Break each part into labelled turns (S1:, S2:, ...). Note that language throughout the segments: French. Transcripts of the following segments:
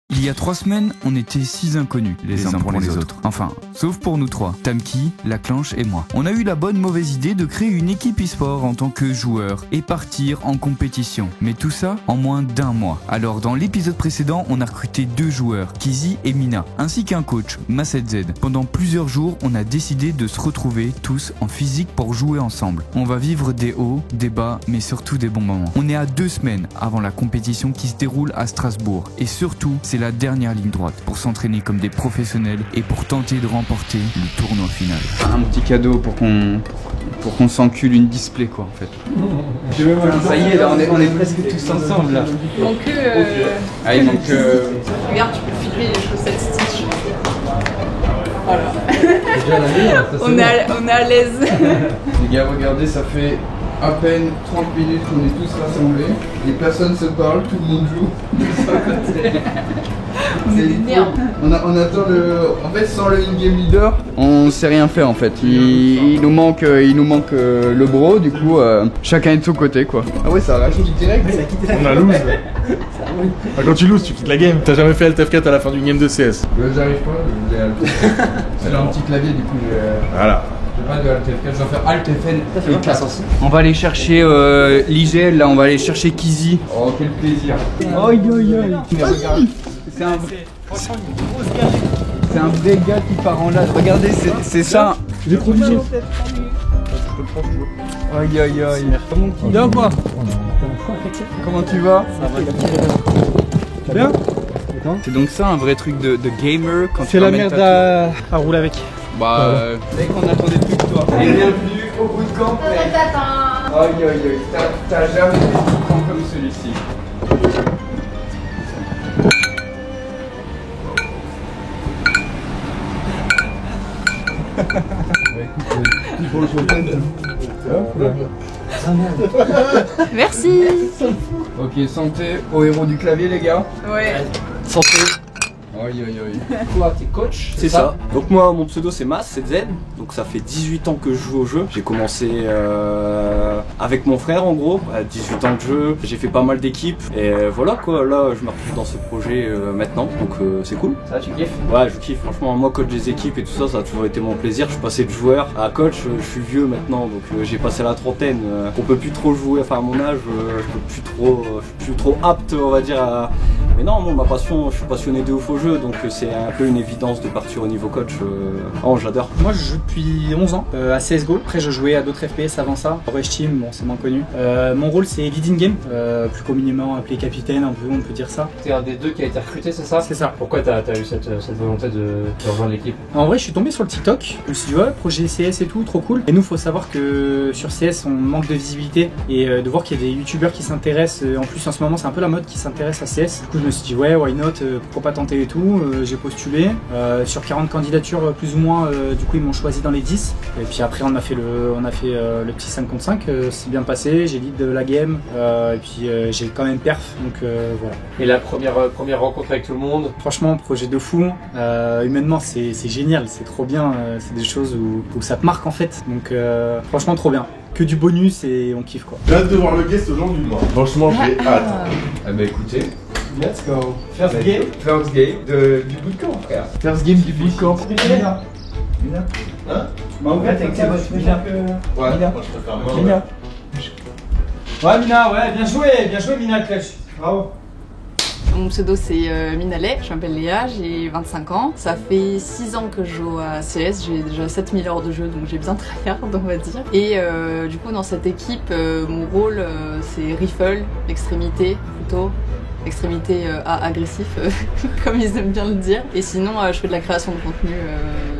S1: Il y a 3 semaines, on était 6 inconnus, les uns pour les autres. Enfin, sauf pour nous 3, Tamki, Laclanche et moi. On a eu la bonne mauvaise idée de créer une équipe e-sport en tant que joueur et partir en compétition. Mais tout ça en moins d'1 mois. Alors dans l'épisode précédent, on a recruté 2 joueurs, Kizi et Mina, ainsi qu'un coach, Masset Z. Pendant plusieurs jours, on a décidé de se retrouver tous en physique pour jouer ensemble. On va vivre des hauts, des bas, mais surtout des bons moments. On est à 2 semaines avant la compétition qui se déroule à Strasbourg. Et surtout, c'est la dernière ligne droite pour s'entraîner comme des professionnels et pour tenter de remporter le tournoi final. Un petit cadeau pour qu'on s'encule une display quoi en fait. Ça y est là, on est presque tous ensemble là.
S2: Il manque
S1: Ah il manque
S2: Regarde, tu peux filmer les chaussettes Stitch. Voilà. On est à l'aise.
S1: Les gars regardez, ça fait à peine 30 minutes qu'on est tous rassemblés. Les personnes se parlent, tout le monde joue. On attend le... En fait sans le in-game leader, on sait rien faire en fait. Il nous manque le bro, du coup chacun est de son côté quoi. Ah ouais ça a lâché direct.
S3: On a lose. Ah, quand tu loses, tu quittes la game. T'as jamais fait Alt F4 à la fin d'une game de CS?
S1: J'arrive pas, j'ai Alt F4. C'est un petit clavier du coup
S3: Voilà.
S1: J'ai pas de Alt F4, je dois faire Alt FN et 4. On va aller chercher l'IGL là, on va aller chercher Kizi. Oh quel plaisir. Aïe aïe aïe. C'est un vrai gars qui part en live. Regardez, c'est ça.
S3: J'ai trop visé.
S1: Aïe aïe aïe. Bien quoi? Comment tu vas? Ça va. Bien. C'est donc ça un vrai truc de gamer quand
S3: c'est la merde à rouler avec.
S1: Bah, mec, on attendait plus de toi. Et bienvenue au bootcamp. Aïe aïe aïe, t'as jamais fait de bootcamp comme celui-ci.
S2: Merci.
S1: Ok, santé aux héros du clavier les gars.
S2: Ouais.
S4: Santé.
S1: Aïe aïe aïe.
S4: Toi, t'es coach? C'est ça. Donc moi, mon pseudo c'est Mas, c'est Z. Donc ça fait 18 ans que je joue au jeu. J'ai commencé avec mon frère en gros, à 18 ans de jeu. J'ai fait pas mal d'équipes. Et voilà quoi, là je me retrouve dans ce projet maintenant. Donc c'est cool.
S5: Ça, tu kiffes?
S4: Ouais, je kiffe. Franchement, moi coach des équipes et tout ça, ça a toujours été mon plaisir. Je suis passé de joueur à coach. Je suis vieux maintenant, donc j'ai passé la trentaine. On peut plus trop jouer, enfin à mon âge, je suis plus trop apte, on va dire à... Mais non, moi, ma passion, je suis passionné de ouf au jeu, donc c'est un peu une évidence de partir au niveau coach. Oh, j'adore.
S5: Moi, je joue depuis 11 ans à CSGO. Après, je jouais à d'autres FPS avant ça. Rush Team, bon, c'est moins connu. Mon rôle, c'est lead in game, plus communément appelé capitaine, un peu, on peut dire ça. T'es un des deux qui a été recruté, c'est ça? C'est ça.
S6: Pourquoi t'as eu cette volonté de rejoindre l'équipe?
S5: En vrai, je suis tombé sur le TikTok. Je me suis dit, ouais, projet CS et tout, trop cool. Et nous, faut savoir que sur CS, on manque de visibilité et de voir qu'il y a des youtubeurs qui s'intéressent. En plus, en ce moment, c'est un peu la mode qui s'intéresse à CS. Du coup, je me suis dit, ouais, why not, pourquoi pas tenter et tout. J'ai postulé. Sur 40 candidatures, plus ou moins, du coup, ils m'ont choisi dans les 10. Et puis après, on a fait le petit 5 contre 5. C'est bien passé, j'ai lead de la game. Et puis, j'ai quand même perf. Donc voilà.
S6: Et la première rencontre avec tout le monde?
S5: Franchement, projet de fou. Humainement, c'est génial, c'est trop bien. C'est des choses où ça te marque en fait. Donc franchement, trop bien. Que du bonus et on kiffe quoi.
S3: J'ai hâte de voir le guest aujourd'hui, moi. Franchement, j'ai hâte.
S1: Ah bah écoutez,
S5: Let's go.
S1: first game du bootcamp frère. First game du bootcamp.
S5: Mina.
S1: Hein?
S5: Bah en fait, Mina.
S1: Ouais.
S5: Mina.
S3: Moi, je préfère
S5: Mina. Ouais, Mina, ouais, bien joué Mina Clutch. Bravo.
S2: Mon pseudo c'est Minaleh, je m'appelle Léa, j'ai 25 ans. Ça fait 6 ans que je joue à CS, j'ai déjà 7000 heures de jeu donc j'ai bien tryhard on va dire. Et du coup dans cette équipe, mon rôle c'est rifle, extrémité plutôt. Extrémité agressif, comme ils aiment bien le dire. Et sinon, je fais de la création de contenu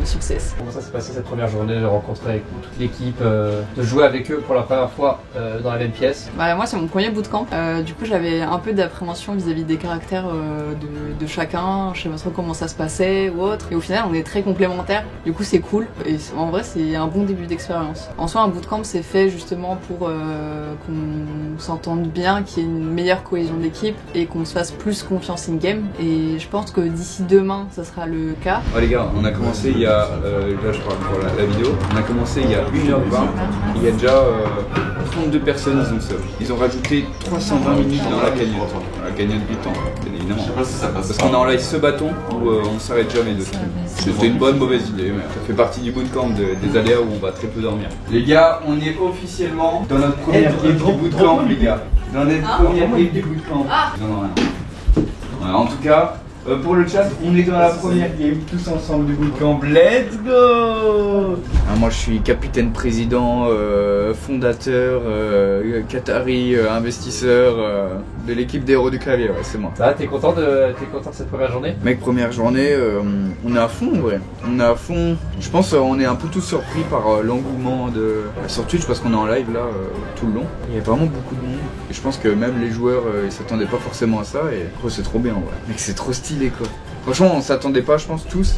S2: sur CS.
S6: Comment ça s'est passé cette première journée de rencontrer avec toute l'équipe, de jouer avec eux pour la première fois dans la même pièce?
S2: Bah, moi, c'est mon premier bootcamp. Du coup, j'avais un peu d'appréhension vis-à-vis des caractères de chacun. Je savais pas trop comment ça se passait ou autre. Et au final, on est très complémentaires. Du coup, c'est cool. Et en vrai, c'est un bon début d'expérience. En soi, un bootcamp, c'est fait justement pour qu'on s'entende bien, qu'il y ait une meilleure cohésion d'équipe et qu'on qu'on se fasse plus confiance in-game. Et je pense que d'ici demain, ça sera le cas.
S1: Oh les gars, on a commencé il y a, là je parle pour la vidéo, on a commencé il y a 1h20, il y a déjà 32 personnes ils ont sub. Ils ont rajouté 320 minutes dans la cagnotte du temps, bien évidemment. Parce qu'on est en live ce bâton où on s'arrête jamais de stream. C'était une bonne mauvaise idée, mais ça fait partie du bootcamp des aléas où on va très peu dormir. Les gars, on est officiellement dans notre première game du bootcamp les gars. Dans notre première game du bootcamp. Non, rien. Ouais, en tout cas, pour le chat, on est dans la première game tous ensemble du bootcamp. Let's go! Moi je suis capitaine président, fondateur, Qatari, investisseur de l'équipe des héros du clavier, ouais c'est moi.
S6: Ça va, t'es content de cette première journée?
S1: Mec, première journée, on est à fond en vrai. On est à fond. Je pense on est un peu tous surpris par l'engouement sur Twitch parce qu'on est en live là tout le long. Il y a vraiment beaucoup de monde. Et je pense que même les joueurs ils s'attendaient pas forcément à ça et c'est trop bien en vrai. Mec, c'est trop stylé quoi. Franchement, on s'attendait pas, je pense tous,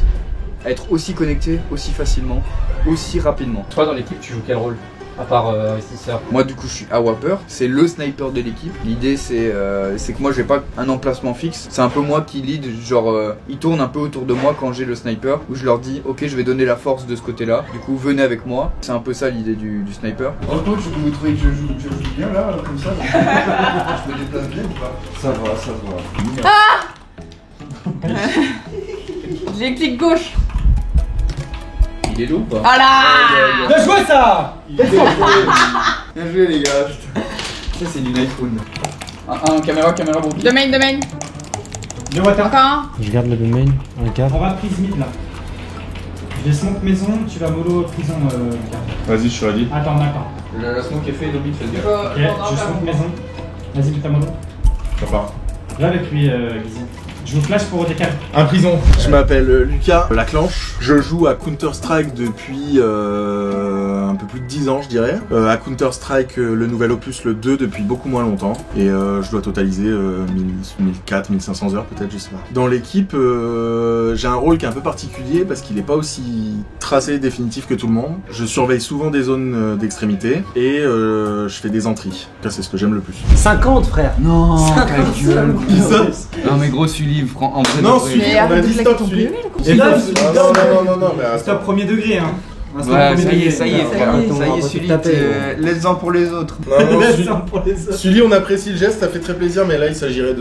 S1: à être aussi connectés, aussi facilement, aussi rapidement.
S6: Toi dans l'équipe, tu joues quel rôle? À part investisseur.
S1: Moi du coup je suis AWAPer, c'est le sniper de l'équipe. L'idée c'est que moi j'ai pas un emplacement fixe, c'est un peu moi qui lead, genre ils tournent un peu autour de moi quand j'ai le sniper, où je leur dis ok je vais donner la force de ce côté là, du coup venez avec moi, c'est un peu ça l'idée du sniper. En coach, vous trouvez que je joue bien là, comme ça je me déplace bien ou pas? Ça va.
S2: J'ai clic gauche.
S1: Il est lourd ou pas?
S2: Voilà.
S5: Bien joué ça.
S1: Bien joué les gars. Ça c'est du iPhone. Un caméra Bobby.
S2: Domain.
S5: Bien water.
S2: Encore un.
S7: Je garde le domaine, un cap.
S5: On va prise mid là. Je vais smoke maison, tu vas mollo prison.
S3: Vas-y, je suis ready.
S5: Attends.
S1: La smoke est faite, Dobby, fais le gaffe.
S5: Ok, je smoke maison. Vas-y, mets ta mollo.
S3: Ça part.
S5: Là avec lui, Guizzy. Je vous flash pour décaler.
S3: Un prison. Je m'appelle Lucas Laclanche. Je joue à Counter-Strike depuis un peu plus de 10 ans, je dirais. À Counter-Strike, le nouvel opus, le 2, depuis beaucoup moins longtemps. Et je dois totaliser 1400-1500 heures peut-être, je sais pas. Dans l'équipe, j'ai un rôle qui est un peu particulier parce qu'il n'est pas aussi tracé et définitif que tout le monde. Je surveille souvent des zones d'extrémité et je fais des entries. Ça, c'est ce que j'aime le plus.
S7: 50 frère.
S1: Non,
S7: 50
S1: gueule.
S3: Ça
S1: Non mais gros celui en vrai.
S3: Non,
S1: de vrai.
S3: celui,
S2: Mais
S3: on a dit stop, celui. Et là, non, mais
S5: Stop premier degré, hein.
S1: Ouais, ça y est frère.
S7: Attends,
S1: Ça y
S7: on
S1: est,
S7: va
S1: Sully,
S7: tout taper,
S1: laisse-en pour les autres.
S3: Non,
S5: Laisse un pour les autres.
S3: Sully, on apprécie le geste, ça fait très plaisir, mais là, il s'agirait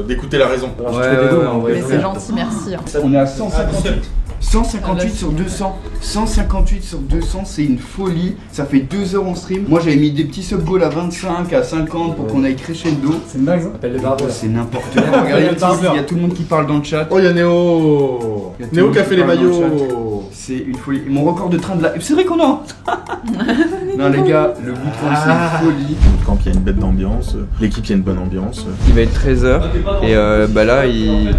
S3: d'écouter la raison.
S7: Alors, je te fais des dos,
S1: ouais,
S7: hein,
S1: ouais.
S2: Mais c'est gentil, merci.
S1: On est à 158. 158 sur 200. 158 sur 200, c'est une folie. Ça fait 2 heures en stream. Moi, j'avais mis des petits sub-goals à 25, à 50 pour qu'on aille crescendo.
S5: C'est une blague, ça.
S7: Appelle le barbeau.
S1: C'est n'importe quoi. Regardez, il y a tout le monde qui parle dans le chat.
S3: Oh, il y a Néo.
S1: Il y a tout le
S3: Néo
S1: monde
S3: qui a
S1: qui
S3: fait les
S1: parle dans le
S3: maillots.
S1: C'est une folie. Mon record de train de la. C'est vrai qu'on a. Non, les gars, le bootcamp, c'est une folie.
S3: Le camp, il y a une bête d'ambiance. L'équipe, il y a une bonne ambiance.
S1: Il va être 13h et bah là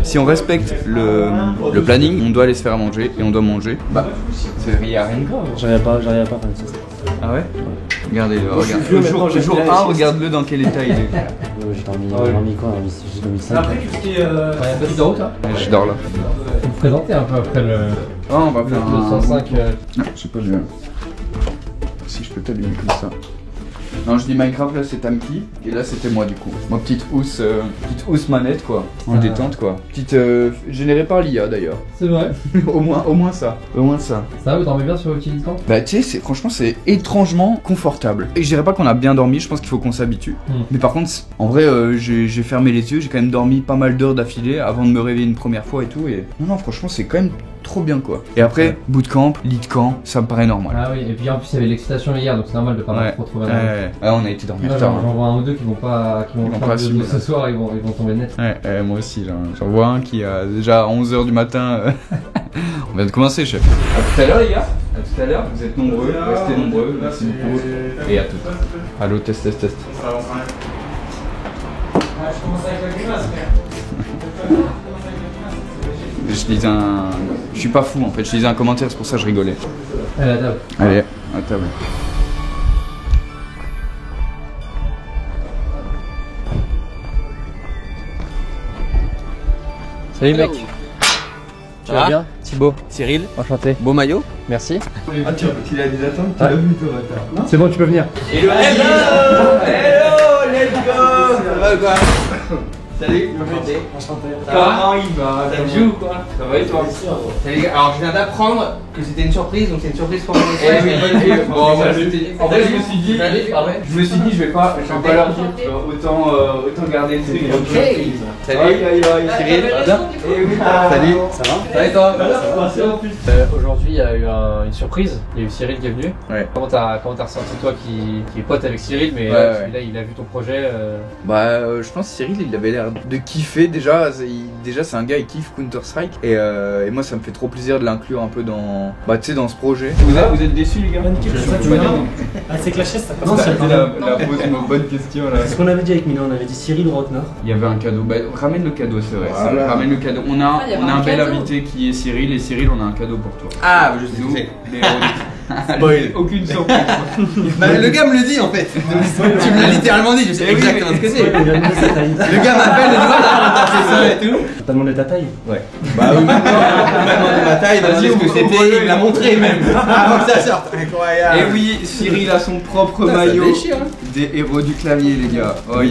S1: si on respecte le planning, on doit aller se faire à manger et on doit manger. Bah il y a rien de grave.
S7: J'arrive pas quand même ça.
S1: Ah ouais? Regardez,
S7: je
S1: regarde.
S7: suis vieux
S1: Le jour
S7: maintenant, j'aime
S1: 1,
S7: bien la
S1: regarde-le dans quel état il est.
S7: J'ai dormi quoi? J'ai dormi 5.
S5: Après, tout ce qui est.
S6: Tu dors où toi?
S1: Je dors là.
S6: Faut te présenter un peu après le
S1: Ah, on va faire un
S6: 205.
S1: Non, je sais pas, si je peux t'allumer comme ça. Non, je dis Minecraft, là c'est Tamki, et là c'était moi du coup. Ma petite housse manette quoi, en détente quoi. Petite générée par l'IA d'ailleurs.
S6: C'est vrai.
S1: au moins ça.
S6: Ça va, vous dormez bien sur Utility Camp?
S1: Bah tu sais, franchement c'est étrangement confortable. Et je dirais pas qu'on a bien dormi, je pense qu'il faut qu'on s'habitue. Mais par contre, en vrai, j'ai fermé les yeux, j'ai quand même dormi pas mal d'heures d'affilée avant de me réveiller une première fois et tout. Et non, franchement c'est quand même trop bien quoi. Et après, bootcamp, lead camp, ça me paraît normal.
S6: Ah oui, et puis en plus il y avait l'excitation hier, donc c'est normal de pas mal trop trouver
S1: on a été dormir tard.
S6: J'en vois un ou deux qui vont pas faire de ce soir, ils vont tomber net.
S1: Ouais, moi aussi, j'en vois un qui a déjà 11h du matin. On vient de commencer, chef. A tout à l'heure, les gars. À tout à l'heure. Vous êtes nombreux, restez nombreux. Merci beaucoup. Et à tout. Allô, test.
S5: Je commence avec la grimace,
S1: Je lisais un. Je suis pas fou en fait, je lisais un commentaire, c'est pour ça que je rigolais.
S6: Allez, à table.
S1: Allez, à table.
S7: Salut mec. Tu vas bien? Thibaut. Cyril. Enchanté. Beau maillot. Merci.
S1: Ah, tu l'as dit d'attendre, tu l'as vu toi, attends.
S7: C'est bon, tu peux venir.
S1: Hello, let's go. Ça va quoi?
S7: Salut.
S5: Enchanté.
S7: Comment il va?
S6: Ça
S7: Ça joue ou quoi? Ça va et toi?
S6: Salut les gars. Alors je viens d'apprendre que c'était une surprise, donc c'est une surprise pour moi.
S7: Bon, bah, en vrai, je me suis dit, je vais pas leur dire, autant garder le truc.
S6: Salut.
S7: Aïe, Cyril.
S6: Salut.
S7: Ça va?
S6: Ça va et toi?
S7: Aujourd'hui, il y a eu une surprise. Il y a eu Cyril qui est venu.
S3: Ouais.
S7: Comment t'as ressenti, toi, qui est pote avec Cyril, mais
S1: Ouais,
S7: là,
S1: ouais.
S7: il a vu ton projet.
S1: Je pense que Cyril, il avait l'air de kiffer. Déjà, c'est un gars, il kiffe Counter-Strike. Et moi, ça me fait trop plaisir de l'inclure un peu dans ce projet. Vous êtes déçus, les gars?
S5: Ah, c'est que la chaise, ça passe
S1: Non,
S5: pas.
S1: c'était la pose une bonne question là.
S8: C'est ce qu'on avait dit avec Mina, on avait dit Cyril ou Rocknor.
S1: Il y avait un cadeau. Ramène le cadeau, c'est vrai.
S3: Voilà.
S1: Ramène le cadeau. On
S2: Ah, il y avait
S1: a un
S2: un
S1: bel
S2: cadeau.
S1: invité qui est Cyril. Et Cyril, on a un cadeau pour toi.
S6: Ah, je sais
S1: Nous,
S6: ce que c'est.
S1: les héros. Aucune surprise.
S6: Bah, le gars me le dit en fait. Tu me l'as littéralement dit, je sais exactement ce que c'est.
S8: Il a demandé sa taille.
S6: Le gars m'appelle, il dit voilà, t'as fait ça et tout.
S8: T'as demandé ta taille?
S6: Bah oui, maintenant, il m'a demandé ma taille, il m'a dit ce que c'était, il me l'a montré même. Avant que ça sorte. Incroyable.
S1: Et oui, Cyril a son propre
S6: Putain, ça
S1: maillot
S6: déchire, hein.
S1: des héros du clavier, les gars. Oi.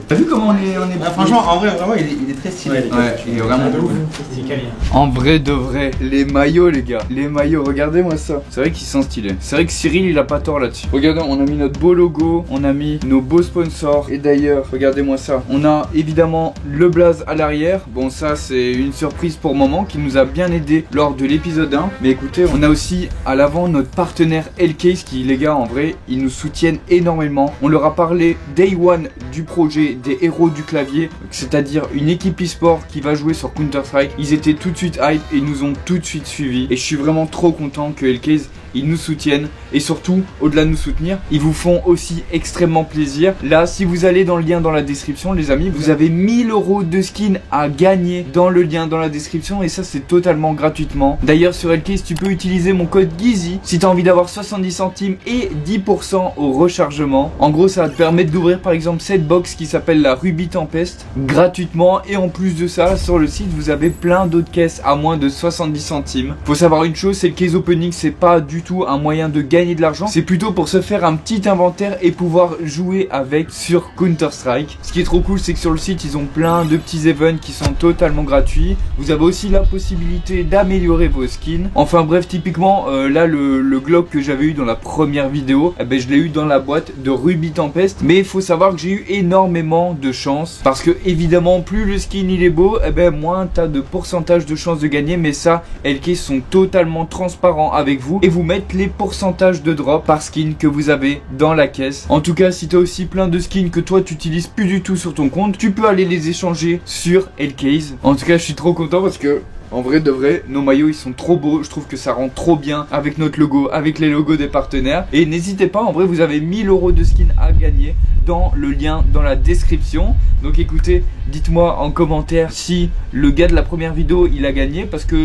S1: T'as vu comment on est
S6: Ah, franchement, en vrai, vraiment, il est très stylé.
S1: Ouais, il est vraiment cool.
S5: C'est calé.
S1: En vrai de vrai, les maillots, les gars. Les maillots, regardez-moi ça. C'est vrai qu'ils sont stylés. C'est vrai que Cyril, il a pas tort là-dessus. Regardez, on a mis notre beau logo, on a mis nos beaux sponsors. Et d'ailleurs, regardez-moi ça. On a évidemment le blaze à l'arrière. Bon, ça, c'est une surprise pour le moment qui nous a bien aidé lors de l'épisode 1. Mais écoutez, on a aussi à l'avant notre partenaire Hellcase qui, les gars, en vrai, ils nous soutiennent énormément. On leur a parlé day one du projet des héros du clavier, c'est-à-dire une équipe e-sport qui va jouer sur Counter-Strike. Ils étaient tout de suite hype et ils nous ont tout de suite suivis. Et je suis vraiment trop content que Hellcase ils nous soutiennent et surtout, au-delà de nous soutenir, ils vous font aussi extrêmement plaisir. Là, si vous allez dans le lien dans la description, les amis, vous avez 1000 € de skins à gagner dans le lien dans la description et ça, c'est totalement gratuitement. D'ailleurs, sur Hellcase, tu peux utiliser mon code GIZY si tu as envie d'avoir 70 centimes et 10% au rechargement. En gros, ça va te permettre d'ouvrir par exemple cette box qui s'appelle la Ruby Tempest gratuitement et en plus de ça, sur le site, vous avez plein d'autres caisses à moins de 70 centimes. Faut savoir une chose, c'est le case opening, c'est pas du tout un moyen de gagner de l'argent, c'est plutôt pour se faire un petit inventaire et pouvoir jouer avec sur Counter-Strike. Ce qui est trop cool, c'est que sur le site ils ont plein de petits events qui sont totalement gratuits. Vous avez aussi la possibilité d'améliorer vos skins. Enfin bref, typiquement là le globe que j'avais eu dans la première vidéo, je l'ai eu dans la boîte de Ruby Tempest. Mais il faut savoir que j'ai eu énormément de chance parce que évidemment plus le skin il est beau, moins t'as de pourcentage de chance de gagner. Mais ça, Hellcase sont totalement transparents avec vous et vous mettent les pourcentages de drop par skin que vous avez dans la caisse. En tout cas, si tu as aussi plein de skins que toi tu utilises plus du tout sur ton compte, tu peux aller les échanger sur Hellcase. En tout cas, je suis trop content parce que en vrai de vrai, nos maillots ils sont trop beaux, je trouve que ça rend trop bien avec notre logo, avec les logos des partenaires. Et n'hésitez pas, en vrai vous avez 1000 € de skins à gagner dans le lien dans la description. Donc écoutez, dites-moi en commentaire si le gars de la première vidéo il a gagné parce que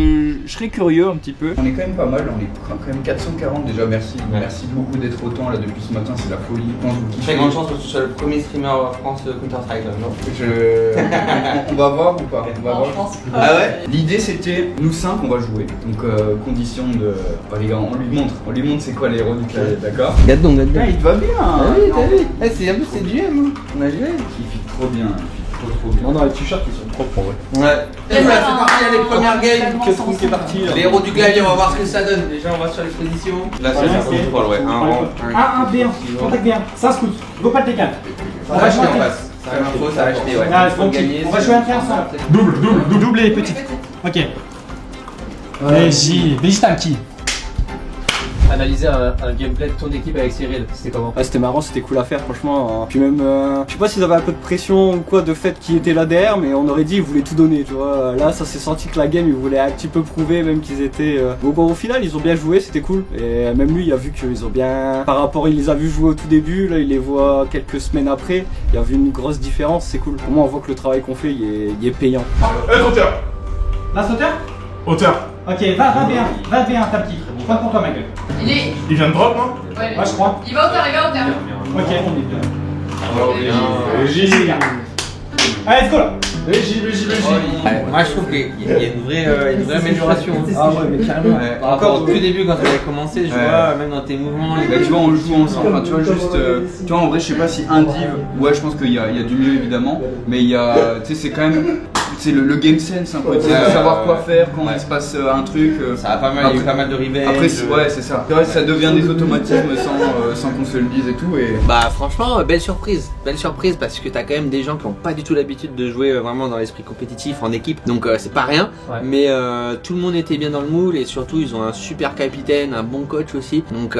S1: je serais curieux un petit peu. On est quand même pas mal, on est quand même 440 déjà, merci. Merci beaucoup d'être autant là depuis ce matin, c'est la folie.
S6: Très grande chance que tu sois le premier streamer en France de Counter-Strike, non?
S1: On va voir ou pas? On va voir.
S2: Je pense.
S6: Ah ouais?
S1: L'idée c'était, nous 5 on va jouer, donc condition de... Oh, les gars, on lui montre c'est quoi les héros du clavier, d'accord?
S6: Regarde donc, regarde donc.
S1: Il te va bien
S6: Ah oui, t'as vu? C'est un peu c'est du M, on a joué.
S1: Il fit trop bien, il fit trop bien.
S5: Non, les t-shirts ils sont propres en vrai.
S6: Ouais. Et voilà, c'est parti, il y a les premières games.
S5: Que trouve qui est parti là.
S6: Les héros du clavier, on va voir ce que ça donne. Déjà, on va sur les positions. Là, c'est un contrôle, ouais. Un rang.
S5: Un B1, contact B1, ça scout, go pas le T4.
S6: On va acheter en face. Ça va info, ça va acheter, ouais.
S5: Ah,
S6: Faut gagner.
S5: on va jouer un pied ensemble. Double et petite. Ok. BJ t'as un qui?
S7: Analyser un gameplay de ton équipe avec Cyril, c'était comment?
S4: Ah, c'était marrant, c'était cool à faire franchement. Puis même, je sais pas s'ils avaient un peu de pression ou quoi de fait qui était là derrière, mais on aurait dit ils voulaient tout donner, tu vois. Là, ça s'est senti que la game, ils voulaient un petit peu prouver même qu'ils étaient... Bon, au final, ils ont bien joué, c'était cool. Et même lui, il a vu qu'ils ont bien... Par rapport, il les a vus jouer au tout début, là, il les voit quelques semaines après. Il y a vu une grosse différence, c'est cool. Au moins, on voit que le travail qu'on fait, il est payant.
S9: Hauteur.
S5: La sauteur?
S9: Hauteur.
S5: Ok, va bien, ta petite. Je prends pour toi, ma gueule.
S9: Il vient de drop, non?
S2: Ouais,
S5: Ouais, je crois.
S2: il va au terre, il va au terre.
S5: Ok, on est bien.
S9: J'ai
S5: Allez, let's go là.
S6: Ouais, moi je trouve qu'il y a une vraie amélioration.
S7: Ah ouais, mais carrément.
S6: Ouais. Encore au tout début quand tu avais commencé, je vois même dans tes mouvements.
S1: Bah, tu vois, on joue ensemble. Enfin, tu vois, juste. Tu vois, en vrai, je sais pas si un div. Ouais, je pense qu'il y a du mieux évidemment. Mais il y a. Tu sais, c'est quand même. C'est le game sense un peu, tu sais, savoir quoi faire quand il se passe un truc.
S6: Ça a pas mal, il y a eu pas mal de revenge.
S1: Après, ouais, c'est ça. C'est vrai, ça devient des automatismes sans qu'on se le dise et tout. Et...
S6: Bah, franchement, belle surprise parce que t'as quand même des gens qui ont pas du tout l'habitude de jouer vraiment dans l'esprit compétitif en équipe, donc c'est pas rien. Ouais. Mais tout le monde était bien dans le moule et surtout, ils ont un super capitaine, un bon coach aussi. Donc,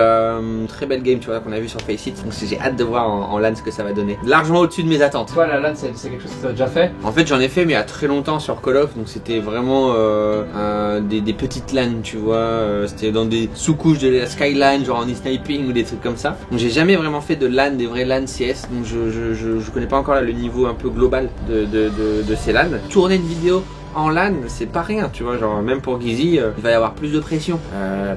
S6: très belle game, tu vois, qu'on a vu sur Faceit. Donc, j'ai hâte de voir en LAN ce que ça va donner. Largement au-dessus de mes attentes.
S7: Toi, la LAN, c'est quelque chose que tu as déjà fait?
S6: En fait, j'en ai fait, mais à très longtemps sur Call of, donc c'était vraiment des petites LAN, tu vois, c'était dans des sous-couches de la Skyline, genre en e-sniping ou des trucs comme ça. Donc j'ai jamais vraiment fait de LAN, des vrais LAN CS, donc je connais pas encore là, le niveau un peu global de ces LAN. Tourner une vidéo en LAN, c'est pas rien, tu vois, genre même pour Gizzy, il va y avoir plus de pression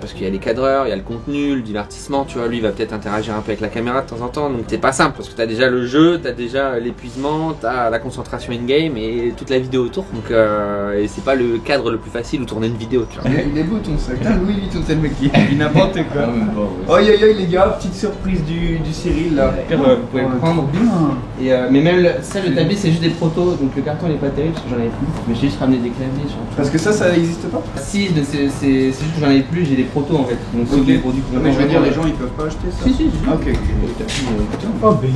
S6: parce qu'il y a les cadreurs, il y a le contenu, le divertissement, tu vois, lui il va peut-être interagir un peu avec la caméra de temps en temps, donc c'est pas simple parce que t'as déjà le jeu, t'as déjà l'épuisement, t'as la concentration in-game et toute la vidéo autour, donc et c'est pas le cadre le plus facile où tourner une vidéo, tu vois.
S1: Il est beau ton sac, Louis Vuitton, c'est le mec qui dit n'importe quoi. Oh aïe aïe les gars, petite surprise du Cyril là.
S6: Vous pouvez le prendre bien. Et, mais même le tapis c'est juste des protos, donc le carton il est pas terrible parce que j'en avais plus, mais j'ai juste ramené des claviers sur.
S1: Parce que ça n'existe pas?
S6: Si, c'est juste que j'en avais plus, j'ai des protos en fait. Donc c'est des produits qu'on
S1: mais je veux dire, les gens ils peuvent pas acheter ça.
S6: Si.
S1: Ah, ok.
S5: Oh, ben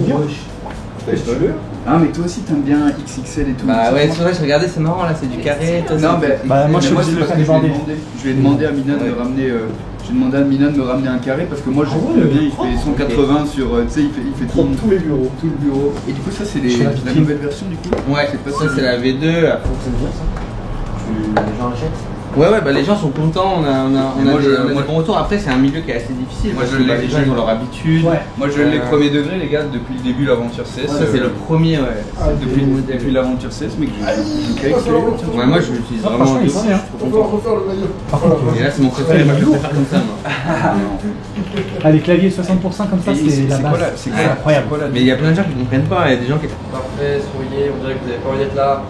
S1: Ah, mais toi aussi t'aimes bien XXL et tout.
S6: Bah ouais, c'est vrai, je regardais, c'est marrant là, c'est du carré.
S1: Non,
S5: bah moi je suis obligé de le faire déborder.
S1: Je vais demander à Minan de ramener. J'ai demandé à Minan de me ramener un carré parce que moi je trouve bien, il fait 180 sur. Tu sais, il fait tous les bureaux. Tout le bureau. Et du coup, ça c'est la nouvelle version du coup?
S6: Ouais, ça c'est la V2. Les gens l'achètent? Ouais, bah les gens sont contents, on a des bons retours. Après, c'est un milieu qui est assez difficile. Moi, les gens ils ont leur habitude.
S1: Ouais. Moi, je l'ai premier degré, les gars, depuis le début de l'aventure CS.
S6: Ça, c'est le premier, ouais.
S1: Depuis l'aventure CS, mais
S6: ouais, moi, je l'utilise vraiment.
S9: On peut refaire le maillot.
S6: Et là, c'est mon préféré, moi, je préfère comme ça, moi.
S5: Ah, les claviers 60% comme ça, c'est la base.
S1: C'est
S5: incroyable.
S6: Mais il y a plein de gens qui ne comprennent pas, il y a des gens qui.
S7: Parfait, souriez, on dirait que vous avez pas envie d'être là.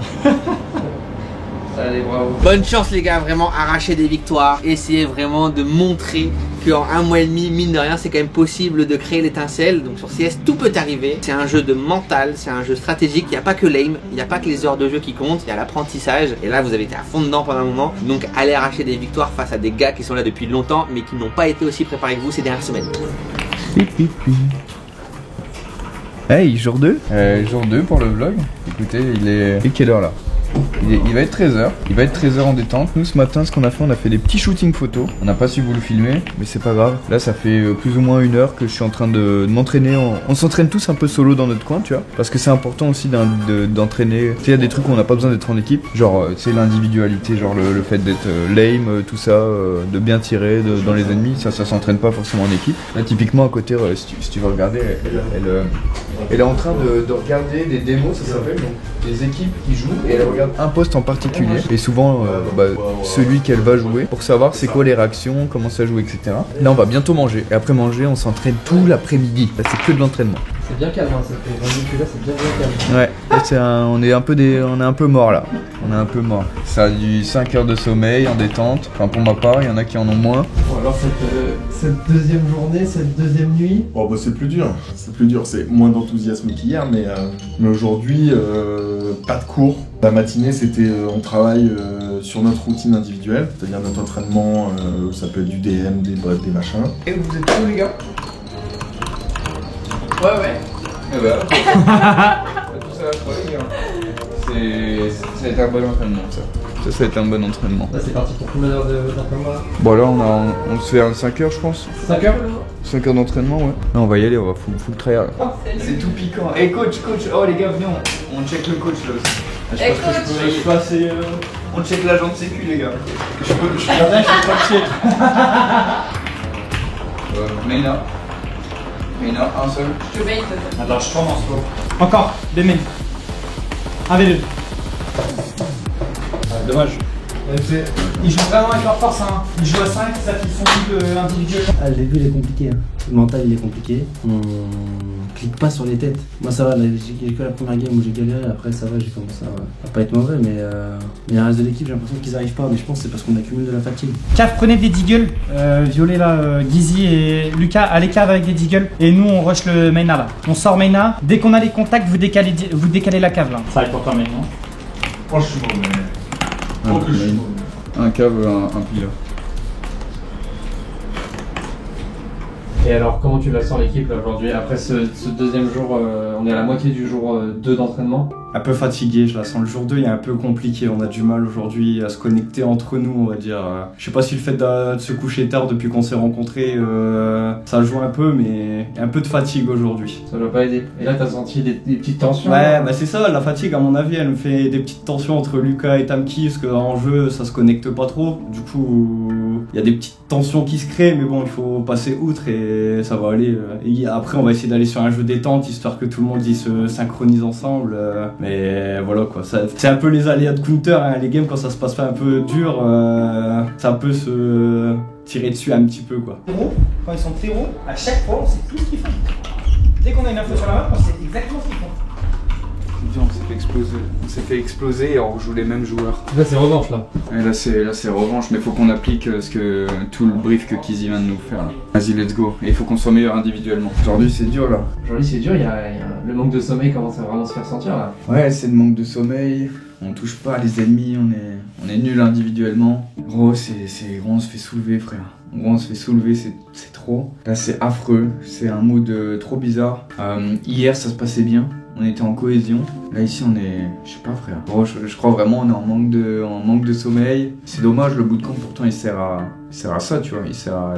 S7: Allez, bravo.
S6: Bonne chance les gars, vraiment arracher des victoires, essayez vraiment de montrer qu'en un mois et demi, mine de rien, c'est quand même possible de créer l'étincelle. Donc sur CS, tout peut arriver. C'est un jeu de mental, c'est un jeu stratégique, il n'y a pas que l'aim, il n'y a pas que les heures de jeu qui comptent, il y a l'apprentissage. Et là, vous avez été à fond dedans pendant un moment. Donc allez arracher des victoires face à des gars qui sont là depuis longtemps, mais qui n'ont pas été aussi préparés que vous ces dernières semaines.
S1: Hey, jour 2 jour 2 pour le vlog. Écoutez, il est... Et quelle heure là? Il va être 13h. Il va être 13h en détente. Nous ce matin, ce qu'on a fait, on a fait des petits shootings photos. On n'a pas su vous le filmer, mais c'est pas grave. Là, ça fait plus ou moins 1 heure que je suis en train de m'entraîner. On s'entraîne tous un peu solo dans notre coin, tu vois. Parce que c'est important aussi d'entraîner. Tu sais, il y a des trucs où on n'a pas besoin d'être en équipe. Genre, tu sais, l'individualité, genre le fait d'être lame, tout ça, de bien tirer dans les ennemis. Ça s'entraîne pas forcément en équipe. Là, typiquement, à côté, si tu veux regarder, elle est en train de regarder des démos, ça s'appelle, donc des équipes qui jouent, et elle regarde un poste en particulier, et souvent celui qu'elle va jouer, pour savoir c'est quoi les réactions, comment ça joue, etc. Là on va bientôt manger, et après manger on s'entraîne tout l'après-midi. Là c'est que de l'entraînement.
S7: C'est bien calme, hein, ça fait 20 minutes que là, c'est bien calme.
S1: Ouais, là, on est un peu mort là. On est un peu mort. Ça a du 5 heures de sommeil en détente. Enfin pour ma part, il y en a qui en ont moins.
S10: Bon, alors cette deuxième journée, cette deuxième nuit.
S3: Oh bah c'est plus dur. C'est plus dur. C'est moins d'enthousiasme qu'hier, mais aujourd'hui pas de cours. La matinée c'était on travaille sur notre routine individuelle, c'est-à-dire notre entraînement. Ça peut être du DM, des bots, des machins.
S1: Et vous êtes tous les gars?
S7: Ouais.
S1: Eh ben, tout ça, les gars. Ça va être un bon entraînement, ça. Ça va être un bon entraînement.
S7: Là, c'est parti pour combien d'heures d'entraînement là?
S1: Bon, là, on se fait un 5 heures, je pense.
S7: 5 heures?
S1: 5 heures d'entraînement, ouais. Là, on va y aller, on va full try. C'est tout piquant. Eh, coach, oh les gars, venez, on check le coach là aussi.
S2: Hey, coach!
S1: On check l'agent de sécu, les gars.
S5: Je peux pas le check.
S1: Maina, un seul.
S2: Je te bait.
S5: Attends, je commence. Encore, des mains. Un V2. Dommage. Ils jouent vraiment avec leur force, hein. Ils jouent à 5, ça qu'ils sont tous individuels.
S8: Ah, le début il est compliqué, hein. Le mental il est compliqué. On clique pas sur les têtes. Moi ça va, j'ai que la première game où j'ai galéré, après ça va, j'ai commencé à pas être mauvais, mais le reste de l'équipe j'ai l'impression qu'ils arrivent pas, mais je pense que c'est parce qu'on accumule de la fatigue.
S5: Cave, prenez des deagles, Violet là, Gizzy et Lucas, allez cave avec des deagles, et nous on rush le main A là. On sort main A, dès qu'on a les contacts, vous décalez la cave là. Ça arrive pour toi maintenant.
S9: Oh, je suis mauvais.
S1: Un cave, un pilote.
S11: Et alors, comment tu la sens l'équipe aujourd'hui? Après ce deuxième jour, on est à la moitié du jour 2 d'entraînement.
S12: Un peu fatigué, je la sens. Le jour 2 il est un peu compliqué, on a du mal aujourd'hui à se connecter entre nous, on va dire. Je sais pas si le fait de se coucher tard depuis qu'on s'est rencontrés, ça joue un peu, mais il y a un peu de fatigue aujourd'hui.
S11: Ça doit pas aider. Et là t'as senti des petites tensions?
S12: Ouais, bah c'est ça, la fatigue à mon avis, elle me fait des petites tensions entre Lucas et Tamki, parce qu'en jeu ça se connecte pas trop. Du coup, il y a des petites tensions qui se créent, mais bon, il faut passer outre et ça va aller. Et après on va essayer d'aller sur un jeu détente, histoire que tout le monde y se synchronise ensemble. Mais voilà quoi, c'est un peu les aléas de counter, hein. Les games quand ça se passe pas un peu dur, ça peut se tirer dessus un petit peu quoi.
S5: Quand ils sont terreaux, à chaque fois on sait tout ce qu'ils font. Dès qu'on a une info sur la map, on sait exactement ce qu'ils font.
S1: On s'est fait exploser et on rejoue les mêmes joueurs.
S11: Là c'est revanche là.
S1: Et là c'est revanche, mais faut qu'on applique tout le brief que Kizzy vient de nous faire là. Vas-y, let's go. Et il faut qu'on soit meilleur individuellement. Aujourd'hui c'est dur là.
S11: Aujourd'hui c'est dur, le manque de sommeil commence à vraiment se faire sentir là.
S1: Ouais, c'est le manque de sommeil. On touche pas les ennemis, on est nul individuellement. Gros, gros, on se fait soulever, frère. Gros, on se fait soulever, c'est trop. Là c'est affreux, c'est un mood trop bizarre. Hier ça se passait bien. On était en cohésion. Là ici on est, je sais pas frère. Gros, je crois vraiment on est en manque de sommeil. C'est dommage, le bootcamp pourtant il sert à ça, tu vois. Il sert à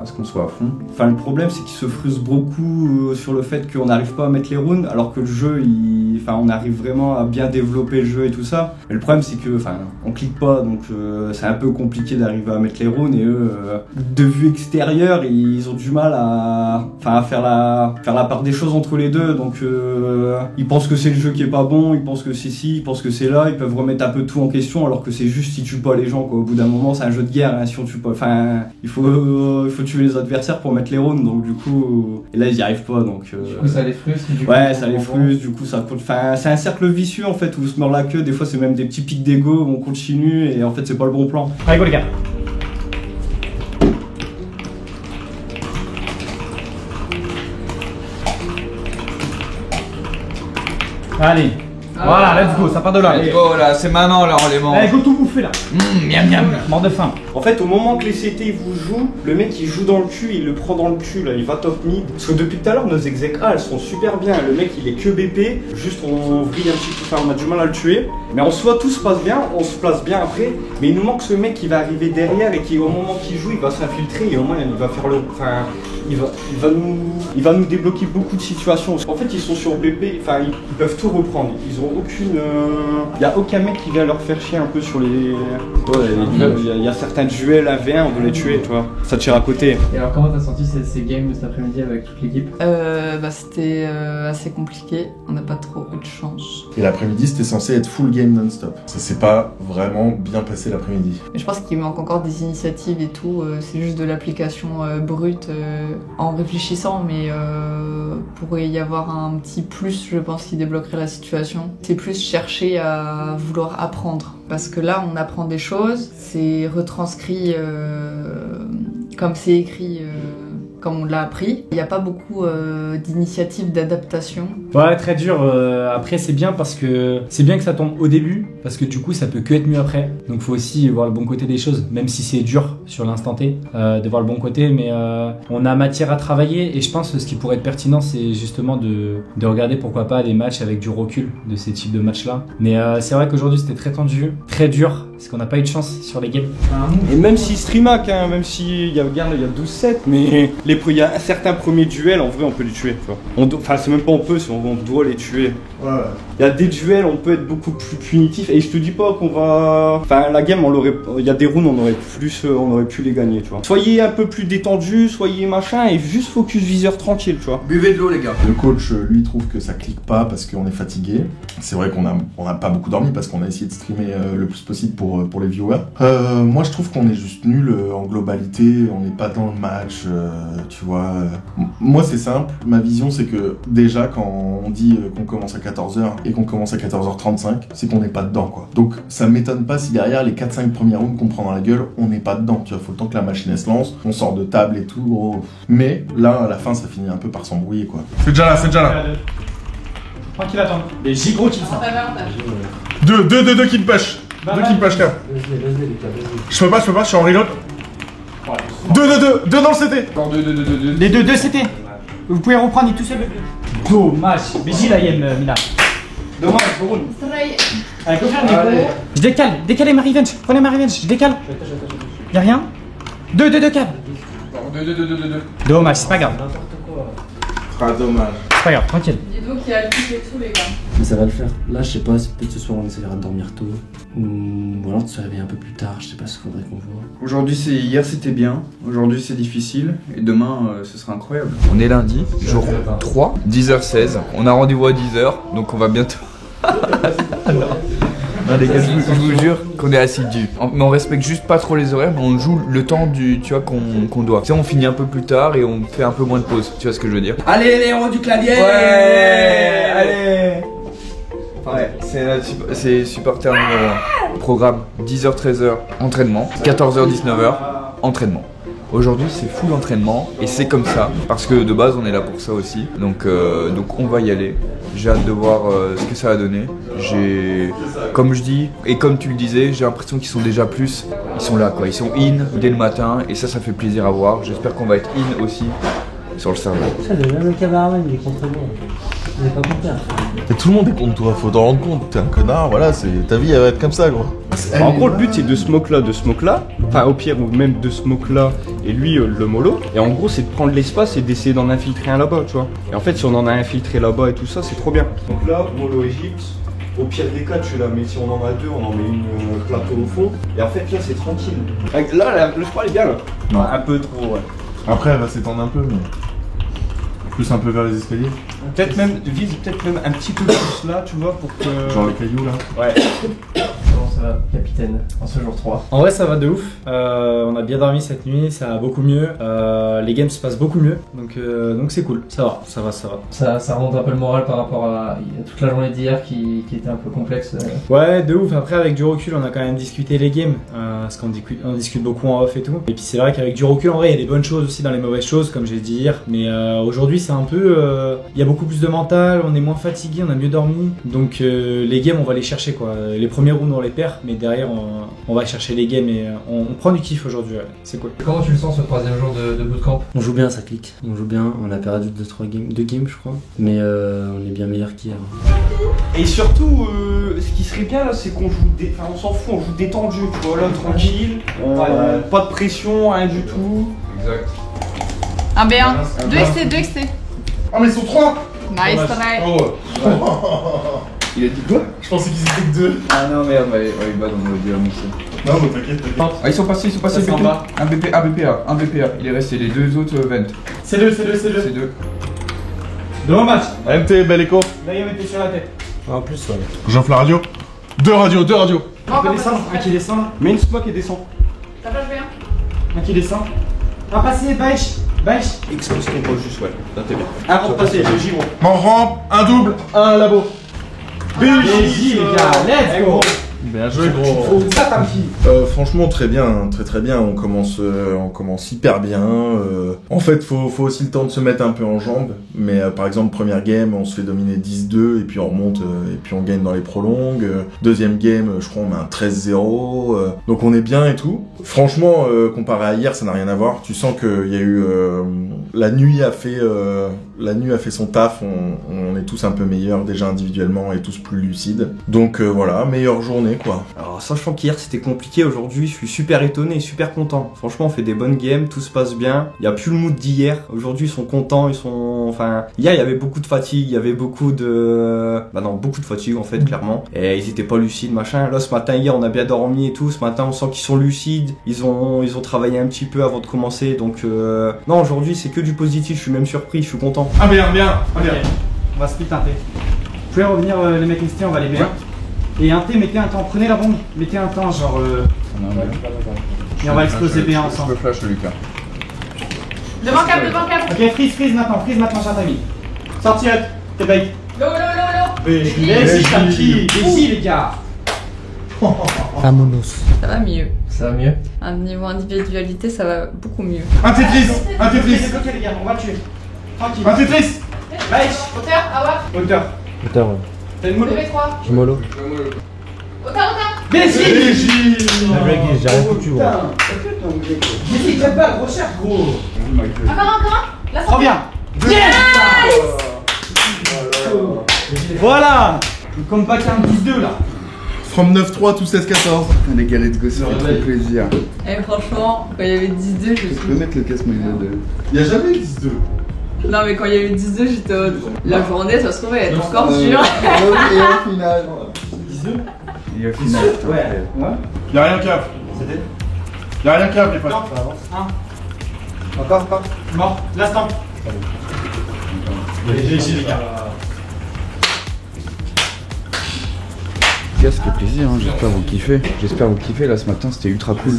S1: ce qu'on soit à fond.
S12: Enfin le problème c'est qu'il se frustre beaucoup sur le fait qu'on n'arrive pas à mettre les runes, alors que le jeu, on arrive vraiment à bien développer le jeu et tout ça. Mais le problème c'est que, on clique pas, donc c'est un peu compliqué d'arriver à mettre les runes, et eux, de vue extérieure, ils ont du mal à faire la part des choses entre les deux. Donc ils pensent que c'est le jeu qui est pas bon, ils pensent que c'est ci, ils pensent que c'est là, ils peuvent remettre un peu tout en question, alors que c'est juste si tu tues pas les gens quoi. Au bout d'un moment c'est un jeu de guerre, hein, si on tue pas, il faut tuer les adversaires pour mettre les runes, donc du coup, et là ils y arrivent pas, donc
S11: du coup ça les frustre,
S12: ouais, ça les frustre, du coup ça compte. C'est un cercle vicieux en fait, où on se mord la queue, des fois c'est même des petits pics d'ego, on continue et en fait c'est pas le bon plan.
S5: Allez go les gars. Allez, voilà, let's go, ça part de là.
S1: Let's go là, c'est maintenant là, on les mange.
S5: Allez, go tout bouffer là.
S1: Miam miam.
S5: Mort de faim.
S12: En fait, au moment que les CT vous jouent, le mec il joue dans le cul, il le prend dans le cul là, il va top mid. Parce que depuis tout à l'heure, nos exec A elles sont super bien. Le mec il est que BP, juste on vrille un petit peu, on a du mal à le tuer. Mais en soi, tout se passe bien, on se place bien après. Mais il nous manque ce mec qui va arriver derrière et qui, au moment qu'il joue, il va s'infiltrer et au moins il va faire le. Il va nous débloquer beaucoup de situations. En fait, ils sont sur BP, ils peuvent tout reprendre. Ils ont aucune. Il y a aucun mec qui vient leur faire chier un peu sur les. Il y a certains duels à V1, on veut les tuer, tu vois. Ça tire à côté.
S11: Et alors, comment t'as senti ces games cet après-midi avec toute l'équipe?
S2: C'était assez compliqué. On n'a pas trop eu de chance.
S3: Et l'après-midi, c'était censé être full game non-stop. Ça s'est pas vraiment bien passé l'après-midi.
S2: Mais je pense qu'il manque encore des initiatives et tout. C'est juste de l'application brute en réfléchissant, mais pourrait y avoir un petit plus, je pense, qui débloquerait la situation. C'est plus chercher à vouloir apprendre. Parce que là, on apprend des choses, c'est retranscrit comme c'est écrit, comme on l'a appris. Il n'y a pas beaucoup d'initiatives d'adaptation.
S5: Ouais, très dur. Après, c'est bien parce que c'est bien que ça tombe au début, parce que du coup, ça peut que être mieux après. Donc, faut aussi voir le bon côté des choses, même si c'est dur sur l'instant T, de voir le bon côté. Mais on a matière à travailler, et je pense que ce qui pourrait être pertinent, c'est justement de regarder pourquoi pas des matchs avec du recul de ces types de matchs-là. Mais c'est vrai qu'aujourd'hui, c'était très tendu, très dur, parce qu'on n'a pas eu de chance sur les games.
S12: Et même si streamac, hein, même s'il y a 12-7, mais il y a certains premiers duels, en vrai, on peut les tuer. Enfin, c'est même pas on peut, on doit les tuer. Ouais. Il y a des duels, on peut être beaucoup plus punitif. Et je te dis pas qu'on va... Enfin, la game, il y a des rounds, on aurait pu les gagner, tu vois. Soyez un peu plus détendus, soyez machin, et juste focus viseur tranquille, tu vois.
S3: Buvez de l'eau, les gars. Le coach, lui, trouve que ça clique pas parce qu'on est fatigué. C'est vrai qu'on a pas beaucoup dormi parce qu'on a essayé de streamer le plus possible pour les viewers. Moi, je trouve qu'on est juste nul en globalité, on n'est pas dans le match, tu vois. Moi, c'est simple, ma vision, c'est que déjà, quand on dit qu'on commence à 14h et qu'on commence à 14h35, c'est qu'on n'est pas dedans, quoi. Donc, ça m'étonne pas si derrière les 4-5 premières rounds qu'on prend dans la gueule, on n'est pas dedans, tu vois. Faut le temps que la machine se lance, on sort de table et tout, gros. Mais là, à la fin, ça finit un peu par s'embrouiller, quoi.
S9: C'est déjà là.
S5: Tranquille, attends. Les gigros qui sont.
S9: Deux qui me push. Deux qui me push, là. Je peux pas, je suis en reload. Deux dans le CT.
S5: Les deux CT. Vous pouvez reprendre, il est tout seul. Dommage. Mais j'y la yem, Mina. Dommage, Bouroun. Allez, go faire des gros. Je décale, décalez ma revenge. Prenez ma revenge, je décale. Y'a rien. Deux câbles. Dommage, c'est pas grave.
S3: Ah, dommage.
S5: C'est pas grave, tranquille.
S2: Dis-donc qu'il y a le pic et tout, les gars.
S8: Mais ça va le faire. Là, je sais pas, peut-être ce soir on essaiera de dormir tôt. Ou alors de se réveiller un peu plus tard, je sais pas ce qu'il faudrait qu'on voit.
S1: Aujourd'hui, hier c'était bien, aujourd'hui c'est difficile, et demain ce sera incroyable. On est lundi, jour 3, 10h16. On a rendez-vous à 10h, donc on va bientôt. Non, les gars, je vous jure qu'on est assidus. Mais on respecte juste pas trop les horaires, mais on joue le temps tu vois, qu'on doit. Tu sais, on finit un peu plus tard et on fait un peu moins de pause. Tu vois ce que je veux dire?
S6: Allez, les héros du clavier!
S1: Ouais! Allez! Ouais, c'est supporter numéro 1. Programme 10h, 13h, entraînement. 14h, 19h, entraînement. Aujourd'hui, c'est full entraînement et c'est comme ça parce que de base, on est là pour ça aussi. Donc on va y aller. J'ai hâte de voir ce que ça va donner. Comme je dis et comme tu le disais, j'ai l'impression qu'ils sont déjà plus. Ils sont là, quoi. Ils sont in dès le matin et ça fait plaisir à voir. J'espère qu'on va être in aussi sur le serveur.
S8: Ça, le cameraman, il est contre moi. Il est pas content.
S9: Et tout le monde est contre toi, faut t'en rendre compte. T'es un connard, voilà, ta vie elle va être comme ça, gros.
S12: En gros, le but c'est de smoke là, enfin au pire, ou même de smoke là, et lui le mollo. Et en gros, c'est de prendre l'espace et d'essayer d'en infiltrer un là-bas, tu vois. Et en fait, si on en a infiltré là-bas et tout ça, c'est trop bien. Donc là, mollo Égypte, au pire des cas, tu la mets, si on en a deux, on en met une plateau au fond. Et en fait, là, c'est tranquille. Là, le sport est bien là.
S9: Non.
S12: Un peu trop, ouais.
S9: Après, elle va s'étendre un peu, mais. Plus un peu vers les escaliers.
S12: Peut-être même un petit peu plus là, tu vois, pour que.
S9: Genre les cailloux là.
S12: Ouais.
S11: Comment ça va, capitaine, en ce jour 3?
S5: En vrai, ça va de ouf. On a bien dormi cette nuit, ça va beaucoup mieux. Les games se passent beaucoup mieux, donc c'est cool. Ça va.
S11: Ça remonte un peu le moral par rapport à toute la journée d'hier qui était un peu complexe.
S5: Ouais, de ouf. Après, avec du recul, on a quand même discuté les games, parce qu'on discute beaucoup en off et tout. Et puis c'est vrai qu'avec du recul, en vrai, il y a des bonnes choses aussi dans les mauvaises choses, comme j'ai dit hier. Mais aujourd'hui, c'est un peu, il y a beaucoup plus de mental, on est moins fatigué, on a mieux dormi. Donc les games, on va les chercher, quoi. Les premiers rounds, on les perd, mais derrière, on va chercher les games et on prend du kiff aujourd'hui. Ouais. C'est cool.
S11: Comment tu le sens ce 3e jour de bootcamp?
S8: On joue bien, ça clique. On joue bien, on a perdu 2 games, je crois. Mais on est bien meilleur qu'hier.
S12: Et surtout, ce qui serait bien là, c'est qu'on joue on s'en fout, on joue détendu, tu vois, là, tranquille, pas de pression, rien du tout.
S1: Exact.
S2: Un B1, 2 XT, 2 XT.
S9: Ah, mais ils sont 3!
S2: Nice try.
S9: Oh.
S1: Il a dit quoi?
S9: Je pensais qu'ils étaient que 2.
S1: Ah non, merde, ouais, bah on va dire aussi.
S9: Non, mais t'inquiète.
S1: Ah, ils sont passés BP. Un BPA. Il est resté les deux autres vents.
S5: C'est deux. Dommage.
S9: MT, bel écho.
S5: Là, il mettait sur la tête.
S10: En plus, ouais.
S9: J'offre la radio. Deux radios.
S5: On peut descendre, un qui descend.
S12: Mais une smoke et descend.
S2: Ça flash bien.
S5: Un qui descend. Un passé, Baïch.
S12: Expose ton poche juste, ouais. Là, t'es bien. Un rentre passé, le giro.
S9: En rampe, un double, un labo.
S5: Les gars, let's go.
S9: Bien joué, gros.
S5: Ça, ta fille.
S3: Franchement, très bien, très bien. On commence hyper bien. En fait, faut aussi le temps de se mettre un peu en jambes. Mais par exemple, première game, on se fait dominer 10-2 et puis on remonte et puis on gagne dans les prolongues. Deuxième game, je crois on met un 13-0. Donc on est bien et tout. Franchement, comparé à hier, ça n'a rien à voir. Tu sens qu'il y a eu la nuit a fait son taf. On est tous un peu meilleurs déjà individuellement et tous plus lucides. Donc voilà, meilleure journée. journée, quoi.
S12: Alors, sachant qu'hier c'était compliqué, aujourd'hui je suis super étonné et super content. Franchement, on fait des bonnes games, tout se passe bien. Il y a plus le mood d'hier. Aujourd'hui, ils sont contents, ils sont. Enfin, hier il y avait beaucoup de fatigue, il y avait beaucoup de. Bah non, beaucoup de fatigue en fait, clairement. Et ils étaient pas lucides, machin. Là, ce matin, hier, on a bien dormi et tout. Ce matin, on sent qu'ils sont lucides. Ils ont travaillé un petit peu avant de commencer. Donc, non, aujourd'hui, c'est que du positif. Je suis même surpris, je suis content.
S9: Ah, bien.
S5: On va split un thé. Vous pouvez revenir les mecs listés, on va les bien. Et un thé, mettez un temps, prenez la bombe, mettez un temps genre et on va exploser B1 ensemble.
S9: Je flash Lucas.
S2: Devant câble.
S5: Ok, freeze maintenant, cher ami. Sorti hut, t'es bait.
S2: Lo.
S5: Vas-y, Tamki, vas-y les gars.
S6: Vamonos.
S2: Ça va mieux.
S11: Ça va mieux?
S2: À niveau individualité, ça va beaucoup mieux.
S9: Un Tetris.
S5: Ok les gars, on va le tuer. Tranquille.
S9: Un Tetris.
S5: Wesh.
S2: Hauteur, Awa.
S5: Hauteur.
S11: Ouais.
S5: T'as une mollo.
S2: 3.
S11: Je mollo.
S2: Hauteur.
S5: Béji.
S11: La blague, j'ai rien foutu, gros.
S5: Béji, t'aimes pas la recherche, gros.
S2: Encore. Là,
S5: Trop bien. Voilà. Le comeback à un 10-2 là.
S9: From 9-3 tout 16-14.
S1: Les gars, let's go, ça fait trop plaisir.
S2: Et franchement, quand il y avait 10-2, je
S1: Je peux mettre le casse de.
S9: Y'a jamais 10-2.
S2: Non, mais quand il y avait 10-2, j'étais en mode. La journée, ça se trouvait être encore sûre.
S1: Et au final.
S5: 10-2.
S1: Et au final.
S5: Ouais.
S9: Y'a rien cap.
S5: C'était.
S9: Y'a rien cap, les potes.
S5: Encore. Mort. L'instant. GG les gars.
S1: Ça fait plaisir, hein. J'espère vous kiffez. Là ce matin c'était ultra cool.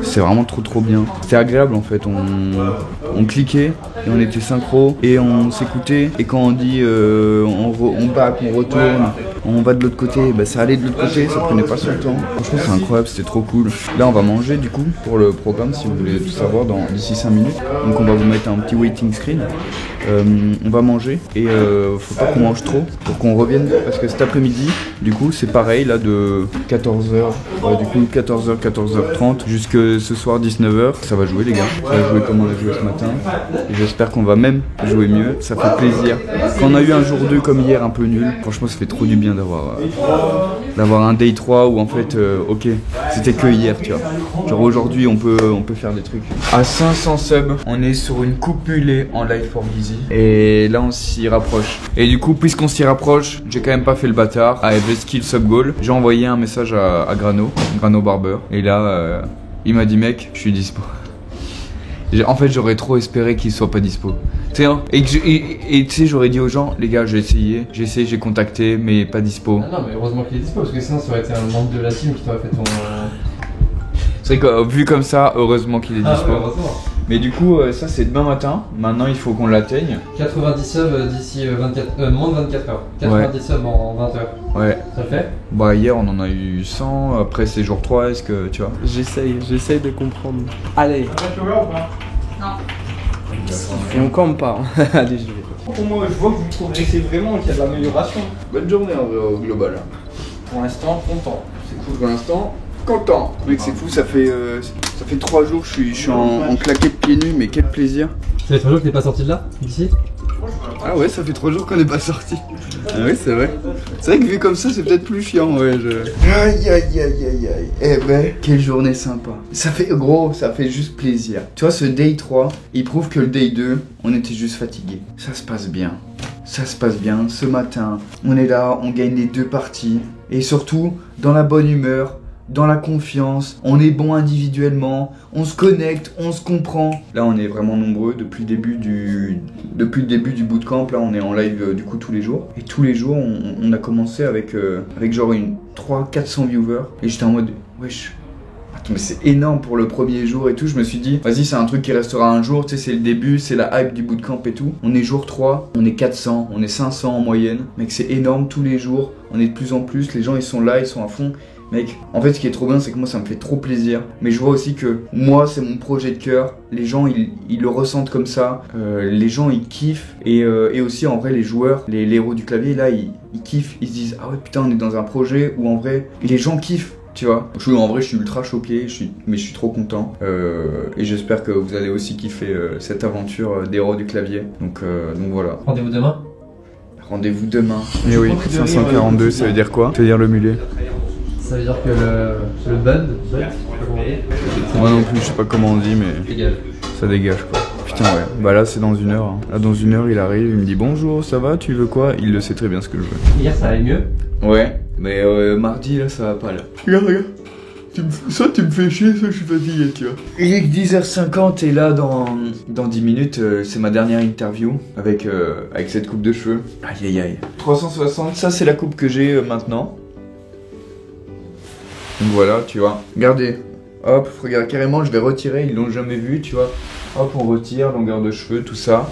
S1: C'est vraiment trop bien. C'était agréable en fait. On cliquait et on était synchro et on s'écoutait. Et quand on dit on back, on retourne, on va de l'autre côté, bah ça allait de l'autre côté, ça prenait pas son temps. Franchement c'est incroyable, c'était trop cool. Là on va manger du coup pour le programme si vous voulez tout savoir d'ici 5 minutes. Donc on va vous mettre un petit waiting screen. On va manger et faut pas qu'on mange trop pour qu'on revienne parce que cet après-midi du coup c'est pareil là de 14h du coup 14h 30 jusque ce soir 19h ça va jouer les gars, ça va jouer comme on a joué ce matin et j'espère qu'on va même jouer mieux, ça fait plaisir. Quand on a eu un jour 2 comme hier un peu nul, franchement ça fait trop du bien d'avoir un day 3 où en fait ok c'était que hier tu vois, genre aujourd'hui on peut faire des trucs. À 500 subs on est sur une coupulée en live for Gizzy et là on s'y rapproche et du coup puisqu'on s'y rapproche j'ai quand même pas fait le bâtard à Every Skill Sub Goal. J'ai envoyé un message à Grano Barber et là il m'a dit mec je suis dispo. En fait j'aurais trop espéré qu'il soit pas dispo. Tu sais hein, et tu sais j'aurais dit aux gens les gars j'ai essayé, j'ai contacté mais pas dispo.
S11: Ah non mais heureusement qu'il est dispo parce que sinon ça aurait été un membre de la team qui t'aurait fait ton...
S1: C'est vrai que vu comme ça heureusement qu'il est dispo.
S11: Ouais, heureusement.
S1: Mais du coup ça c'est demain matin, maintenant il faut qu'on l'atteigne.
S11: 90 subs d'ici moins de 24 heures. 90 subs en 20 heures.
S1: Ouais.
S11: Ça le fait?
S1: Bah hier on en a eu 100, après c'est jour 3, est-ce que tu vois?
S6: J'essaye de comprendre. Allez.
S2: Non.
S6: Et on campe pas. Allez, je vais.
S5: Pour moi, je vois que vous progressez vraiment, qu'il y a de l'amélioration.
S1: Bonne journée en vrai au global.
S5: Pour l'instant, content.
S1: C'est cool pour l'instant. Content. Mec c'est fou, ça fait 3 jours que je suis en claquette pieds nus, mais quel plaisir.
S11: Ça fait 3 jours que t'es pas sorti de là, d'ici?
S1: Ah ouais, ça fait 3 jours qu'on n'est pas sorti. Ah oui, c'est vrai. C'est vrai que vu comme ça, c'est peut-être plus chiant, ouais. Aïe. Eh ben, quelle journée sympa. Ça fait juste plaisir. Tu vois, ce day 3, il prouve que le day 2, on était juste fatigué. Ça se passe bien. Ce matin, on est là, on gagne les 2 parties. Et surtout, dans la bonne humeur. Dans la confiance, on est bon individuellement, on se connecte, on se comprend. Là on est vraiment nombreux depuis le début du bootcamp, là on est en live du coup tous les jours. Et tous les jours on a commencé avec genre 300-400 viewers. Et j'étais en mode wesh, attends mais c'est énorme pour le premier jour et tout. Je me suis dit vas-y c'est un truc qui restera un jour, tu sais c'est le début, c'est la hype du bootcamp et tout. On est jour 3, on est 400, on est 500 en moyenne. Mec c'est énorme tous les jours, on est de plus en plus, les gens ils sont là, ils sont à fond. Mec, en fait ce qui est trop bien c'est que moi ça me fait trop plaisir. Mais je vois aussi que moi c'est mon projet de cœur. Les gens ils le ressentent comme ça. Les gens ils kiffent. Et aussi en vrai les joueurs, les héros du clavier là ils kiffent. Ils se disent ah ouais putain on est dans un projet où en vrai les gens kiffent. Tu vois, en vrai je suis ultra choqué, mais je suis trop content. Et j'espère que vous allez aussi kiffer cette aventure d'héros du clavier. Donc voilà.
S11: Rendez-vous demain.
S1: Rendez-vous demain. Mais oui, 542 ça veut dire quoi? Ça veut dire le mulet.
S10: Ça veut dire que le bud.
S1: Moi non plus, je sais pas comment on dit, mais ça dégage quoi. Putain ouais, bah là c'est dans 1 heure. Hein. Là dans 1 heure il arrive, il me dit bonjour, ça va, tu veux quoi? Il le sait très bien ce que je veux.
S10: Hier ça allait mieux.
S1: Ouais, mais mardi là ça va pas là. Regarde. Ça tu me fais chier, ça je suis fatigué tu vois. Il est que 10h50 et là dans 10 minutes c'est ma dernière interview avec cette coupe de cheveux. Aïe aïe aïe. 360, ça c'est la coupe que j'ai maintenant. Donc voilà tu vois. Regardez. Hop, regarde carrément je vais retirer, ils l'ont jamais vu tu vois. Hop on retire, longueur de cheveux, tout ça.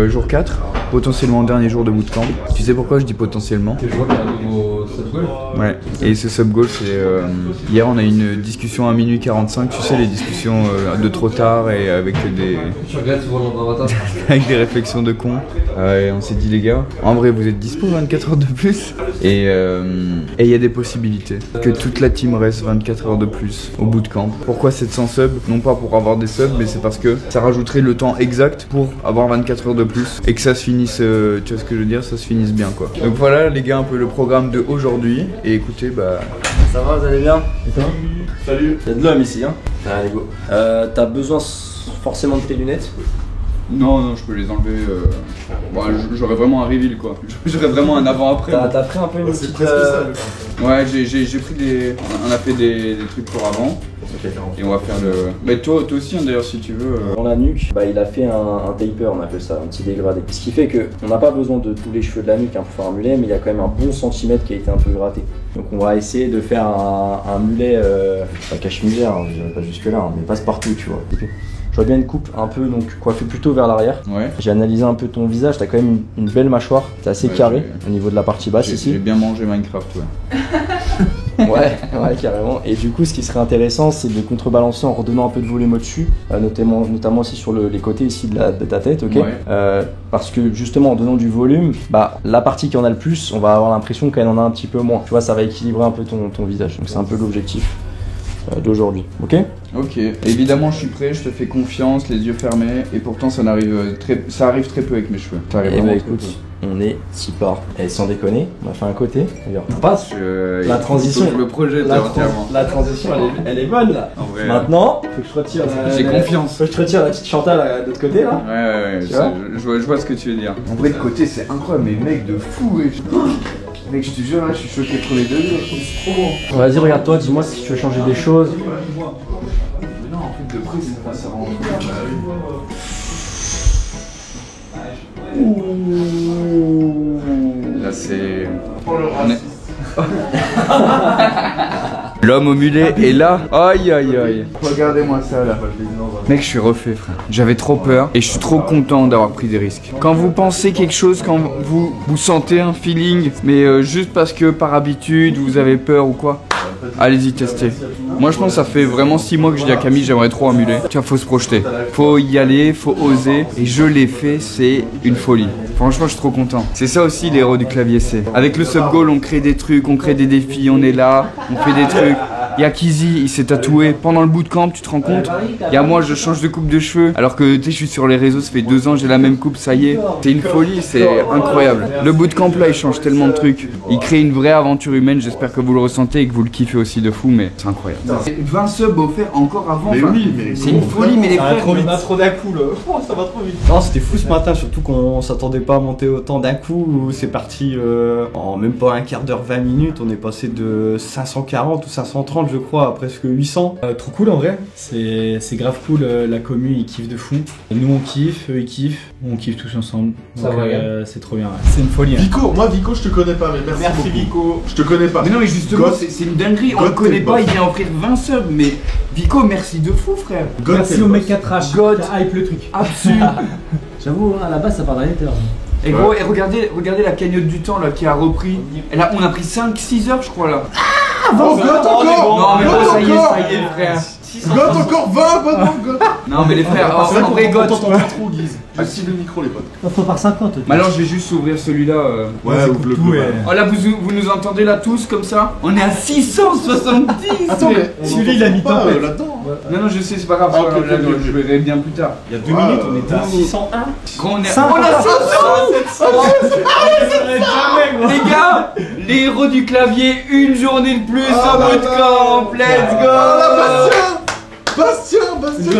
S1: Jour 4, potentiellement dernier jour de bootcamp. Tu sais pourquoi je dis potentiellement?
S11: Je vois qu'il y a un nouveau sub-goal.
S1: Ouais, et ce sub-goal c'est... hier on a eu une discussion à minuit 45, tu sais les discussions de trop tard et avec des...
S11: Tu regardes souvent l'Andravata.
S1: avec des réflexions de con. Et on s'est dit les gars, en vrai vous êtes dispo 24 heures de plus? Et il y a des possibilités. Que toute la team reste 24 heures de plus au bootcamp. Pourquoi 700 subs? Non pas pour avoir des subs, mais c'est parce que ça rajouterait le temps exact pour avoir 24 heures de plus et que ça se finisse, tu vois ce que je veux dire, ça se finisse bien quoi. Donc voilà les gars un peu le programme de aujourd'hui et écoutez bah...
S13: Ça va, vous allez bien? Et toi?
S9: Salut.
S13: Y'a de l'homme ici hein? Allez go. T'as besoin forcément de tes lunettes?
S1: Non, je peux les enlever. J'aurais vraiment un reveal quoi. J'aurais vraiment un avant-après.
S13: T'as pris un peu une petite.
S1: Ouais, j'ai pris des. On a fait des trucs pour avant. Et on va faire le. Mais toi aussi, hein, d'ailleurs, si tu veux.
S13: Dans la nuque, bah, il a fait un taper, on appelle ça, un petit dégradé. Ce qui fait qu'on n'a pas besoin de tous les cheveux de la nuque hein, pour faire un mulet, mais il y a quand même un bon centimètre qui a été un peu gratté. Donc on va essayer de faire un mulet, pas cache-mulet, hein, je dirais pas jusque-là, hein, mais passe-partout, tu vois. Je vois bien une coupe un peu donc coiffée plutôt vers l'arrière. Ouais. J'ai analysé un peu ton visage, t'as quand même une belle mâchoire, t'es assez carré au niveau de la partie basse ici.
S1: J'ai bien mangé Minecraft, ouais.
S13: Ouais, carrément. Et du coup, ce qui serait intéressant, c'est de contrebalancer en redonnant un peu de volume au-dessus, notamment aussi sur les côtés ici de ta tête, ok. Ouais. Parce que justement, en donnant du volume, bah la partie qui en a le plus, on va avoir l'impression qu'elle en a un petit peu moins. Tu vois, ça va équilibrer un peu ton visage. Donc c'est un peu l'objectif d'aujourd'hui, ok?
S1: Ok, évidemment je suis prêt, je te fais confiance, les yeux fermés, et pourtant ça arrive très peu avec mes cheveux. Ça arrive vraiment
S13: écoute, on est si part. Et sans déconner, on a fait un côté. On passe. La transition.
S1: Je me projette entièrement.
S13: La transition, elle est bonne là.
S1: Ouais.
S13: Maintenant, faut que je retire.
S1: J'ai confiance.
S13: Faut que je te retire la petite Chantal de l'autre côté là.
S1: Ouais, je vois ce que tu veux dire. En vrai, de côté, c'est incroyable, mais mec de fou. Mec, je te jure, là, je suis choqué premier degré. C'est trop bon.
S13: Vas-y, regarde-toi, dis-moi si tu veux changer des choses.
S1: Non, en fait, de près, ça rend. Là, c'est. L'homme au mulet est là. Aïe aïe aïe. Regardez-moi ça là. Mec, je suis refait frère. J'avais trop peur et je suis trop content d'avoir pris des risques. Quand vous pensez quelque chose, quand vous sentez un feeling, mais juste parce que par habitude vous avez peur ou quoi, allez-y tester. Moi je pense que ça fait vraiment 6 mois que je dis à Camille j'aimerais trop un mulet. Tu vois, faut se projeter. Faut y aller, faut oser. Et je l'ai fait, c'est une folie. Franchement je suis trop content. C'est ça aussi les héros du clavier C. Avec le sub-goal on crée des trucs, on crée des défis, on est là, on fait des trucs. Il y a Kizzy, il s'est tatoué pendant le bootcamp, tu te rends compte? Il y a moi, je change de coupe de cheveux, alors que tu sais, je suis sur les réseaux, ça fait 2 ans, j'ai la même coupe, ça y est. C'est une folie, c'est incroyable. Le bootcamp là, il change tellement de trucs. Il crée une vraie aventure humaine, j'espère que vous le ressentez et que vous le kiffez aussi de fou, mais c'est incroyable. 20 subs offerts encore avant,
S9: mais oui, mais
S1: c'est une folie, mais les frères.
S13: On a trop d'un coup là, oh, ça va trop vite. Non, c'était fou ce matin, surtout qu'on s'attendait pas à monter autant d'un coup. C'est parti en même pas un quart d'heure, 20 minutes, on est passé de 540 ou 530 je crois à presque 800.
S5: Trop cool en vrai, c'est grave cool, la commu ils kiffent de fou. Nous on kiffe, eux ils kiffent, on kiffe tous ensemble. Donc c'est trop bien, c'est une folie.
S9: Vico, moi Vico je te connais pas mais merci Vico. Je te connais pas.
S1: Mais non mais justement c'est une dinguerie, on le connaît pas, il vient offrir 20 subs mais Vico merci de fou frère.
S5: Merci au mec 4H,
S1: God
S5: hype le truc.
S1: Absolument.
S10: J'avoue à la base ça part d'un hater.
S1: Et gros, et regardez la cagnotte du temps là qui a repris. Et là on a pris 5-6 heures je crois là.
S9: Oh, goth encore!
S1: Non, mais bon, ça y est, frère.
S9: Goth encore 20 abonnements, goth!
S1: Non, mais les frères,
S9: c'est vrai
S1: en vrai, goth.
S9: T'entends pas trop, Guise. Je cible le micro, les potes.
S10: Il faut par 50.
S1: Mais alors, je vais juste ouvrir celui-là.
S9: Ouais, ouvre le tout.
S1: Oh là, vous nous entendez là tous comme ça? On est à 670!
S9: Attends, mais
S5: celui-là il a mis
S9: pas là-dedans.
S1: Non, non, je sais, c'est pas grave, je verrai bien plus tard.
S5: Il y a 2 minutes, on était à 601.
S1: Gros, on est
S5: 500.
S1: on a 700. Les gars, les héros du clavier, une journée de plus au bootcamp. Let's go.
S3: Bastien,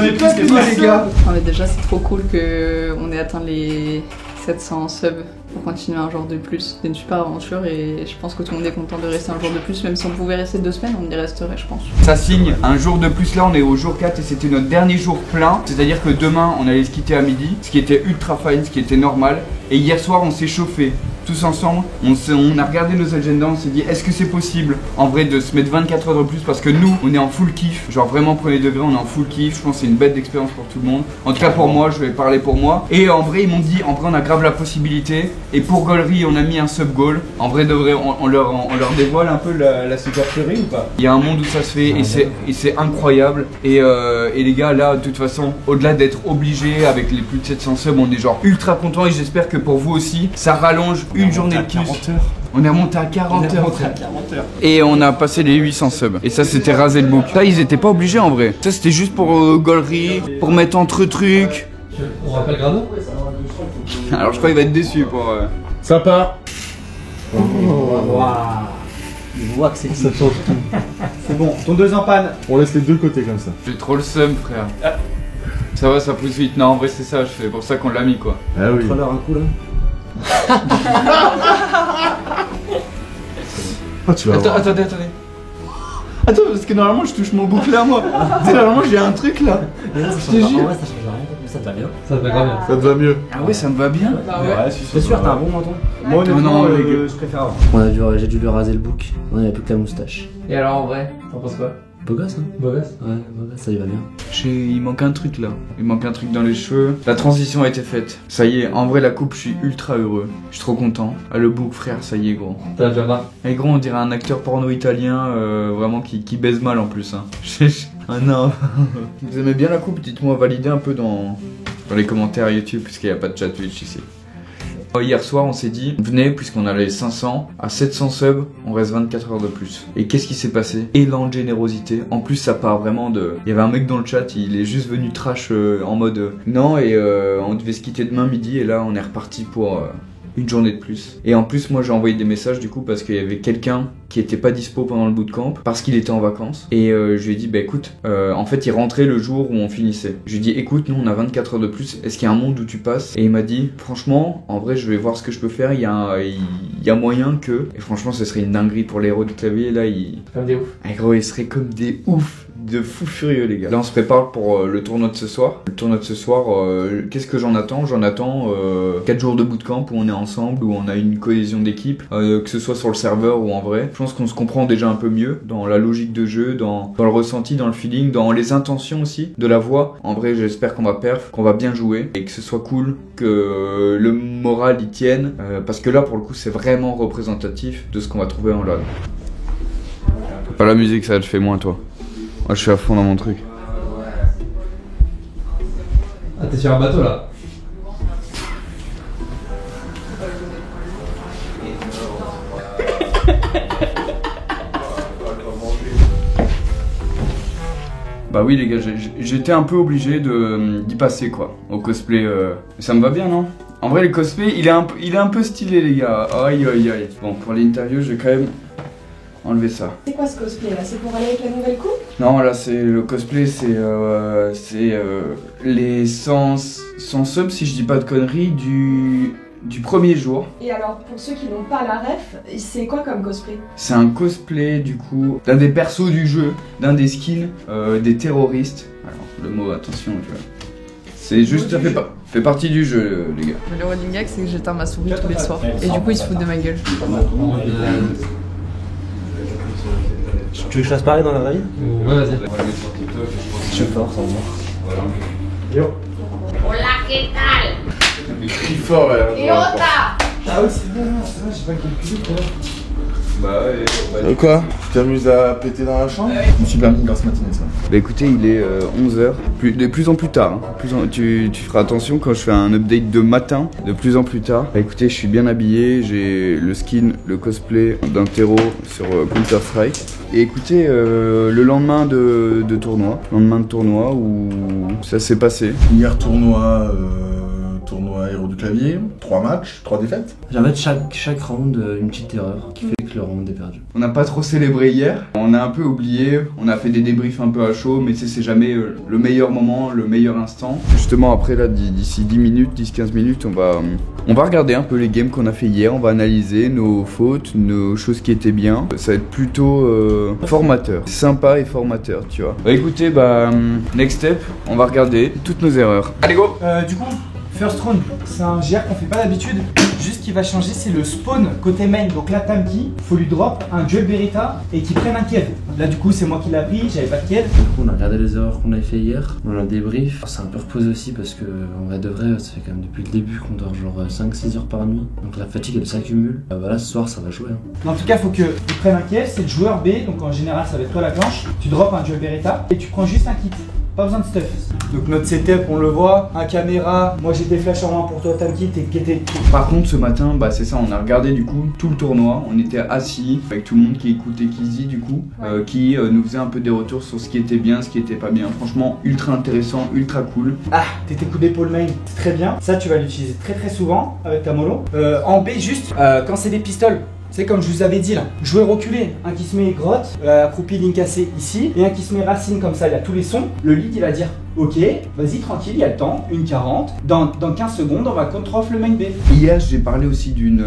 S1: les gars.
S2: Non, mais déjà, c'est trop cool qu'on ait atteint les 700 subs pour continuer un jour de plus. C'est une super aventure et je pense que tout le monde est content de rester un jour de plus. Même si on pouvait rester 2 semaines, on y resterait, je pense.
S1: Ça signe un jour de plus. Là, on est au jour 4 et c'était notre dernier jour plein. C'est-à-dire que demain, on allait se quitter à midi, ce qui était ultra fine, ce qui était normal. Et hier soir, on s'est chauffé. Tous ensemble, on a regardé nos agendas, on s'est dit est-ce que c'est possible en vrai de se mettre 24 heures de plus parce que nous on est en full kiff, genre vraiment premier degré, on est en full kiff, je pense que c'est une bête d'expérience pour tout le monde. En tout cas pour moi, je vais parler pour moi. Et en vrai ils m'ont dit, en vrai on a grave la possibilité et pour Gollery on a mis un sub goal. En vrai de vrai on leur dévoile un peu la supercherie ou pas? Il y a un monde où ça se fait et c'est incroyable et les gars là de toute façon au-delà d'être obligés avec les plus de 700 subs on est genre ultra contents et j'espère que pour vous aussi ça rallonge une journée de plus. On est remonté à 40 heures. Et on a passé les 800 subs. Et ça c'était raser le book. Ça ils étaient pas obligés en vrai. Ça c'était juste pour Gollery, pour mettre entre trucs.
S11: On rappelle Grano?
S1: Alors je crois qu'il va être déçu pour...
S9: Sympa.
S5: Il voit que c'est ça change tout. C'est bon, ton 2 en panne.
S9: On laisse les deux côtés comme ça.
S1: J'ai trop le seum frère. Ça va, ça pousse vite. Non en vrai c'est ça, c'est pour ça qu'on l'a mis quoi.
S9: Ah oui.
S8: Contrôleur un coup là.
S9: Ah, tu vas voir.
S1: Attendez. Attends, parce que normalement je touche mon boucle à moi. Tu sais, normalement j'ai un truc là.
S8: Je te jure. En vrai, ça change rien, mais ça te va bien.
S11: Ça te va grave bien.
S9: Ça te va mieux.
S1: Ah ouais, ça me va bien.
S2: Bah ouais.
S8: T'es sûr, t'as un bon menton?
S5: Moi, honnêtement,
S1: non,
S5: je préfère avant.
S8: J'ai dû lui raser le bouc. On avait plus que la moustache.
S11: Et alors en vrai, t'en penses quoi?
S8: Beau gosse, hein?
S11: Beau gosse?
S8: Ouais, beau gosse, ça lui va bien.
S1: Il manque un truc là. Il manque un truc dans les cheveux. La transition a été faite. Ça y est, en vrai la coupe, je suis ultra heureux. Je suis trop content. Ah le bouc frère, ça y est gros.
S11: T'as déjà marre?
S1: Et gros, on dirait un acteur porno italien vraiment qui baise mal en plus. Hein. Ah non. Vous aimez bien la coupe? Dites-moi, validez un peu dans les commentaires YouTube puisqu'il n'y a pas de chat Twitch ici. Hier soir on s'est dit, venez puisqu'on a les 500, à 700 subs, on reste 24 heures de plus. Et qu'est-ce qui s'est passé? Élan de générosité. En plus ça part vraiment de... Il y avait un mec dans le chat, il est juste venu trash en mode... non et on devait se quitter demain midi et là on est reparti pour... une journée de plus. Et en plus moi j'ai envoyé des messages du coup parce qu'il y avait quelqu'un qui était pas dispo pendant le bootcamp parce qu'il était en vacances et je lui ai dit bah écoute en fait il rentrait le jour où on finissait. Je lui ai dit écoute nous on a 24 heures de plus, est-ce qu'il y a un monde où tu passes? Et il m'a dit franchement en vrai je vais voir ce que je peux faire, il y a moyen que... Et franchement ce serait une dinguerie pour les héros du clavier là
S11: comme des ouf.
S1: Ah, gros ils seraient comme des oufs. De fou furieux les gars. Là on se prépare pour le tournoi de ce soir. Le tournoi de ce soir, qu'est-ce que j'en attends? J'en attends 4 jours de bootcamp où on est ensemble, où on a une cohésion d'équipe, que ce soit sur le serveur ou en vrai. Je pense qu'on se comprend déjà un peu mieux dans la logique de jeu, dans le ressenti, dans le feeling, dans les intentions aussi de la voix. En vrai j'espère qu'on va perf, qu'on va bien jouer et que ce soit cool, que le moral y tienne, parce que là pour le coup c'est vraiment représentatif de ce qu'on va trouver en LoL. Pas la musique, ça te fait moins toi. Moi je suis à fond dans mon truc.
S11: Ah t'es sur un bateau là?
S1: Bah oui les gars, j'étais un peu obligé d'y passer quoi, au cosplay. Ça me va bien non? En vrai le cosplay il est un peu stylé les gars. Aïe aïe aïe. Bon pour l'interview je vais quand même enlever ça.
S14: C'est quoi ce cosplay là? C'est pour aller avec la nouvelle coupe?
S1: Non là c'est le cosplay, c'est les 100 subs si je dis pas de conneries du premier jour.
S14: Et alors pour ceux qui n'ont pas la ref, c'est quoi comme cosplay?
S1: C'est un cosplay du coup d'un des persos du jeu, d'un des skins des terroristes. Alors le mot attention tu vois. C'est juste ça fait partie du jeu les gars.
S2: Le running gag c'est que j'éteins ma souris tous les soirs et du coup ils se foutent de ma gueule.
S8: Tu veux que je fasse pareil dans la vraie vie?
S11: Ouais, vas-y.
S8: Je suis fort, ça va.
S9: Yo.
S14: Hola, ¿qué tal?
S9: Il crie fort,
S14: Et Ota!
S9: Ah oui, c'est vrai, j'ai pas calculé quoi.
S1: Bah ouais.
S9: Quoi? Tu t'amuses à péter dans la chambre? Je me suis permis une grosse matinée ça.
S1: Bah écoutez, il est 11h, de plus en plus tard. Hein. Tu feras attention quand je fais un update de matin, de plus en plus tard. Bah écoutez, je suis bien habillé, j'ai le skin, le cosplay d'un terreau sur Counter Strike. Et écoutez, le lendemain de tournoi où ça s'est passé.
S3: Hier tournoi héros du clavier, 3 matchs, 3 défaites.
S8: En fait chaque round une petite erreur qui fait que le round est perdu.
S1: On n'a pas trop célébré hier, on a un peu oublié, on a fait des débriefs un peu à chaud, mais c'est jamais le meilleur moment, le meilleur instant. Justement après là, d'ici 10-15 minutes, on va regarder un peu les games qu'on a fait hier, on va analyser nos fautes, nos choses qui étaient bien. Ça va être plutôt formateur, sympa et formateur, tu vois. Bah écoutez, next step, on va regarder toutes nos erreurs. Allez go.
S5: Du coup, first round, c'est un GR qu'on fait pas d'habitude. Juste qui va changer, c'est le spawn côté main. Donc là, Tamki, faut lui drop un duel Beretta et qu'il prenne un kill. Là, du coup, c'est moi qui l'ai pris, j'avais pas de kill.
S8: Du coup, on a regardé les erreurs qu'on avait fait hier, on a débrief. On s'est un peu reposé aussi parce que, en vrai de vrai, ça fait quand même depuis le début qu'on dort genre 5-6 heures par nuit. Donc la fatigue, elle s'accumule. Voilà, ce soir, ça va jouer.
S5: En tout cas, faut que tu prennes un kill, c'est le joueur B. Donc en général, ça va être toi la planche. Tu drops un duel Beretta et tu prends juste un kit. Pas besoin de stuff. Donc notre setup, on le voit, un caméra, moi j'ai des flashs en main pour toi, Tamki, t'es.
S1: Par contre ce matin, c'est ça, on a regardé du coup tout le tournoi, on était assis avec tout le monde qui écoutait Kizzy du coup, qui nous faisait un peu des retours sur ce qui était bien, ce qui était pas bien. Franchement, ultra intéressant, ultra cool.
S5: Ah, tes coups d'épaule main, c'est très bien. Ça tu vas l'utiliser très souvent avec ta mollo. En B juste, quand c'est des pistoles. C'est comme je vous avais dit là, jouer reculé, un qui se met grotte, accroupi, ligne cassée ici, et un qui se met racine comme ça, il y a tous les sons. Le lead il va dire ok, vas-y tranquille, il y a le temps, 1:40, dans 15 secondes on va contre-off le main B.
S1: Hier j'ai parlé aussi d'une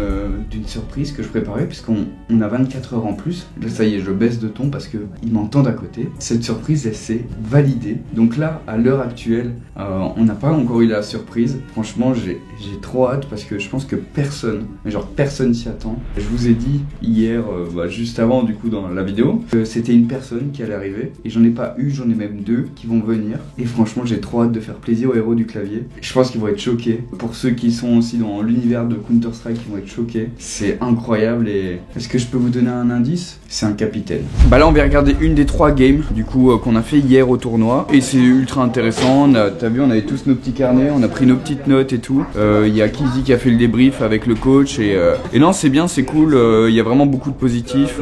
S1: surprise que je préparais puisqu'on a 24 heures en plus. Là ça y est, je baisse de ton parce qu'ils m'entendent à côté. Cette surprise elle s'est validée. Donc là, à l'heure actuelle, on n'a pas encore eu la surprise. Franchement j'ai trop hâte parce que je pense que personne s'y attend. Je vous ai dit hier, juste avant du coup dans la vidéo, que c'était une personne qui allait arriver. Et j'en ai pas eu, j'en ai même 2 qui vont venir. Et franchement j'ai trop hâte de faire plaisir aux héros du clavier. Je pense qu'ils vont être choqués. Pour ceux qui sont aussi dans l'univers de Counter Strike, ils vont être choqués. C'est incroyable. Et est-ce que je peux vous donner un indice? C'est un capitaine. Là on va regarder une des 3 games du coup qu'on a fait hier au tournoi. Et c'est ultra intéressant. T'as vu, on avait tous nos petits carnets, on a pris nos petites notes et tout. Il y a Kizzy qui a fait le débrief avec le coach. Et non, c'est bien, c'est cool. Il y a vraiment beaucoup de positifs.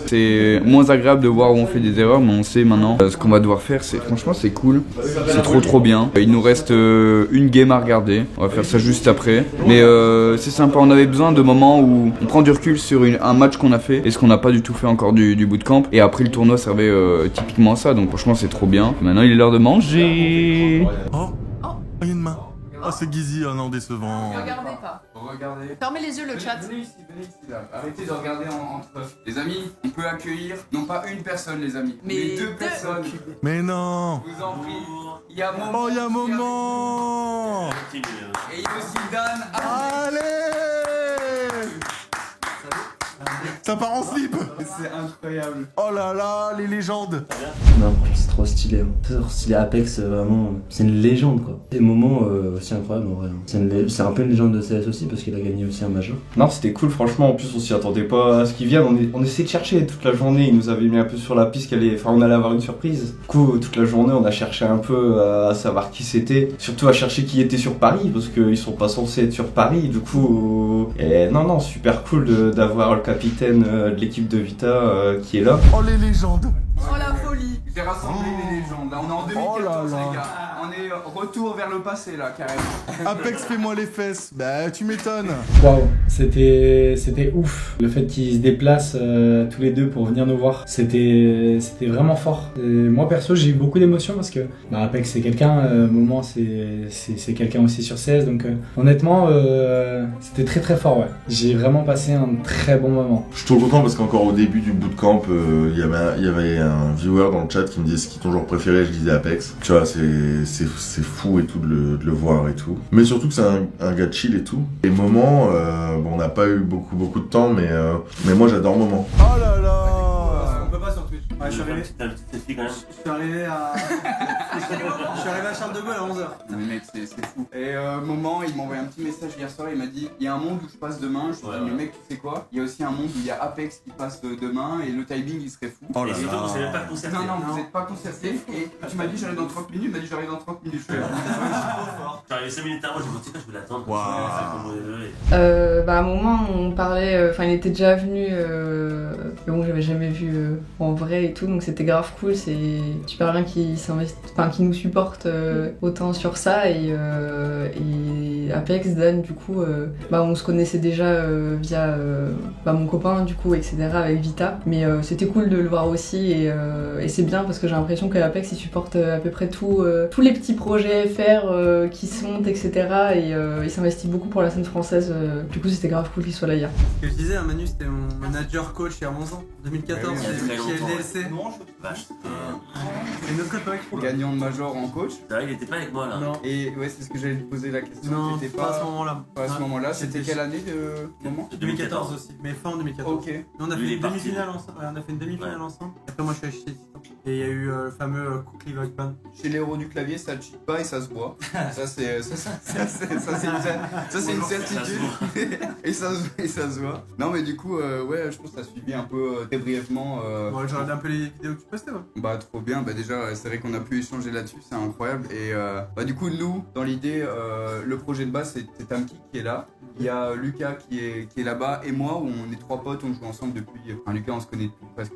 S1: C'est moins agréable de voir où on fait des erreurs, mais on sait maintenant ce qu'on va devoir faire. Franchement c'est cool. C'est trop bien. Il nous reste une game à regarder. On va faire ça juste après. Mais c'est sympa. On avait besoin de moments où on prend du recul sur un match qu'on a fait et ce qu'on n'a pas du tout fait encore du bootcamp. Et après le tournoi servait typiquement à ça. Donc franchement c'est trop bien. Maintenant il est l'heure de manger.
S9: Oh, il y a une main. Oh c'est Gizzy, oh non décevant.
S2: Regardez pas.
S1: Regardez.
S2: Fermez les yeux le chat.
S1: Venez ici là. Arrêtez de regarder entre eux. Les amis, on peut accueillir non pas une personne les amis, mais 2 personnes.
S9: Mais non.
S1: Je vous en prie. Il y a Moment.
S9: Oh il y a Moment.
S1: Et il y a aussi Dan.
S9: Allez. Ça part en slip.
S1: C'est incroyable.
S9: Oh là là, les légendes.
S8: Non, c'est trop stylé. C'est trop stylé. Apex, vraiment, c'est une légende quoi. Des moments aussi incroyables en vrai. C'est un peu une légende de CS aussi parce qu'il a gagné aussi un major.
S12: Non, c'était cool, franchement. En plus, on s'y attendait pas à ce qu'il vienne. On essayait de chercher toute la journée. Il nous avait mis un peu sur la piste on allait avoir une surprise. Du coup, toute la journée, on a cherché un peu à savoir qui c'était. Surtout à chercher qui était sur Paris parce qu'ils sont pas censés être sur Paris. Du coup, non, super cool d'avoir le capitaine de l'équipe de Vita qui est là.
S9: Oh les légendes.
S2: Oh la folie.
S1: J'ai rassemblé les légendes. Là on est en 2014 les gars. On est retour vers le passé là carrément.
S9: Apex fais-moi les fesses. Bah tu m'étonnes.
S5: Waouh, c'était ouf. Le fait qu'ils se déplacent tous les deux pour venir nous voir, c'était vraiment fort. Et moi perso j'ai eu beaucoup d'émotions parce que Apex c'est quelqu'un, Moment c'est quelqu'un aussi sur CS, donc honnêtement c'était très fort ouais. J'ai vraiment passé un très bon moment.
S3: Je suis trop content parce qu'encore au début du bootcamp, il y avait un viewer dans le chat qui me disait ce qui est ton joueur préféré, je disais Apex. Tu vois, c'est fou et tout de le voir et tout. Mais surtout que c'est un gars chill et tout. Et Moment, on n'a pas eu beaucoup de temps, mais moi j'adore Moment.
S9: Oh là là.
S1: On peut pas sur Twitch.
S15: Ouais, je suis arrivé.
S16: T'as une petite selfie quand même.
S15: Je suis arrivé à Charles de Gaulle à 11h.
S17: Non mais mec, c'est fou. Et moment, il m'a envoyé un petit message hier soir, il m'a dit il y a un monde où je passe demain. Je lui ai dit mais mec, tu sais quoi? Il y a aussi un monde où il y a Apex qui passe demain et le timing il serait fou.
S16: Oh là là. Et surtout, vous n'êtes pas concerté.
S17: Non, vous n'êtes pas concerté. Et tu m'as dit j'arrive dans 30 minutes, il m'a dit j'arrive dans 30 minutes. Je suis
S16: arrivé 5 minutes avant, j'ai dit je vais l'attendre.
S2: À un moment, on parlait, il était déjà venu, mais bon, j'avais jamais vu en vrai et tout, donc c'était grave cool. C'est super bien qu'il nous supporte autant sur ça. Et Apex, Dan, du coup, on se connaissait déjà via mon copain, du coup, etc., avec Vita. Mais c'était cool de le voir aussi, et c'est bien parce que j'ai l'impression qu'Apex, il supporte à peu près tous les petits projets FR qui se montent, etc. Et il s'investit beaucoup pour la scène française. Du coup, c'était grave cool qu'il soit là hier.
S15: Ce que je disais, Manu, c'était mon manager coach il y a 11 ans, 2014, c'était LDLC.
S16: Non, vache.
S15: C'est une autre époque.
S17: Gagnant de major en coach.
S16: C'est vrai, il était pas avec moi là.
S15: Non.
S17: Et ouais, c'est ce que j'allais te poser la question.
S15: Non,
S17: t'étais
S15: pas à ce moment-là.
S17: Pas à ce moment-là. C'était quelle année de moment?
S15: 2014 aussi, mais fin 2014.
S17: Ok.
S15: On a fait une demi-finale ensemble. On a fait une demi-finale ensemble. Après, moi, je suis chez Titan. Et il y a eu le fameux Clive Pan.
S17: Chez les héros du clavier, ça cheat pas et ça se voit. Ça c'est une certitude. et ça se voit. Non mais du coup, ouais, je pense que ça suivi un peu très brièvement.
S15: Ouais, j'ai regardé un peu les vidéos que tu postais, ouais.
S17: Bah trop bien. Bah déjà, c'est vrai qu'on a pu échanger là-dessus, c'est incroyable. Et du coup, nous, dans l'idée, le projet de base, c'est Tamki qui est là. Il y a Lucas qui est là-bas et moi, où on est trois potes, on joue ensemble depuis. Enfin, Lucas, on se connaît depuis presque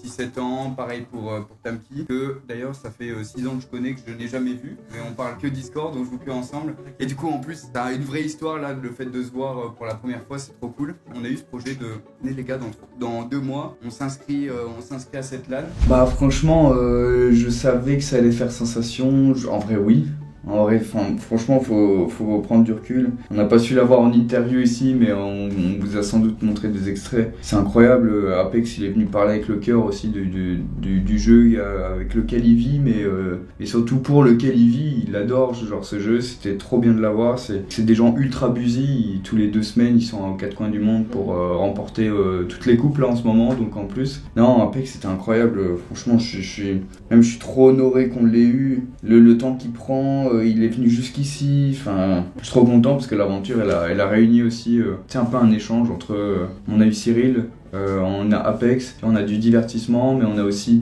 S17: 6-7 ans, pareil pour Tamki, que d'ailleurs ça fait 6 ans que je connais, que je n'ai jamais vu, mais on parle que Discord, on joue que ensemble, et du coup en plus ça a une vraie histoire là, le fait de se voir pour la première fois, c'est trop cool. On a eu ce projet de, venez les gars, dans 2 mois, on s'inscrit à cette LAN.
S12: Bah franchement, je savais que ça allait faire sensation, en vrai oui. En vrai, franchement, faut prendre du recul. On n'a pas su l'avoir en interview ici, mais on vous a sans doute montré des extraits. C'est incroyable. Apex, il est venu parler avec le cœur aussi du jeu avec lequel il vit, mais et surtout pour lequel il vit. Il adore genre ce jeu. C'était trop bien de l'avoir. C'est des gens ultra busy. Tous les 2 semaines, ils sont aux 4 coins du monde pour remporter toutes les coupes là en ce moment. Donc en plus, non, Apex, c'était incroyable. Franchement, je suis trop honoré qu'on l'ait eu. Le temps qu'il prend. Il est venu jusqu'ici, enfin, je suis trop content parce que l'aventure elle a réuni aussi, c'est un peu un échange entre, on a eu Cyril, on a Apex, on a du divertissement, mais on a aussi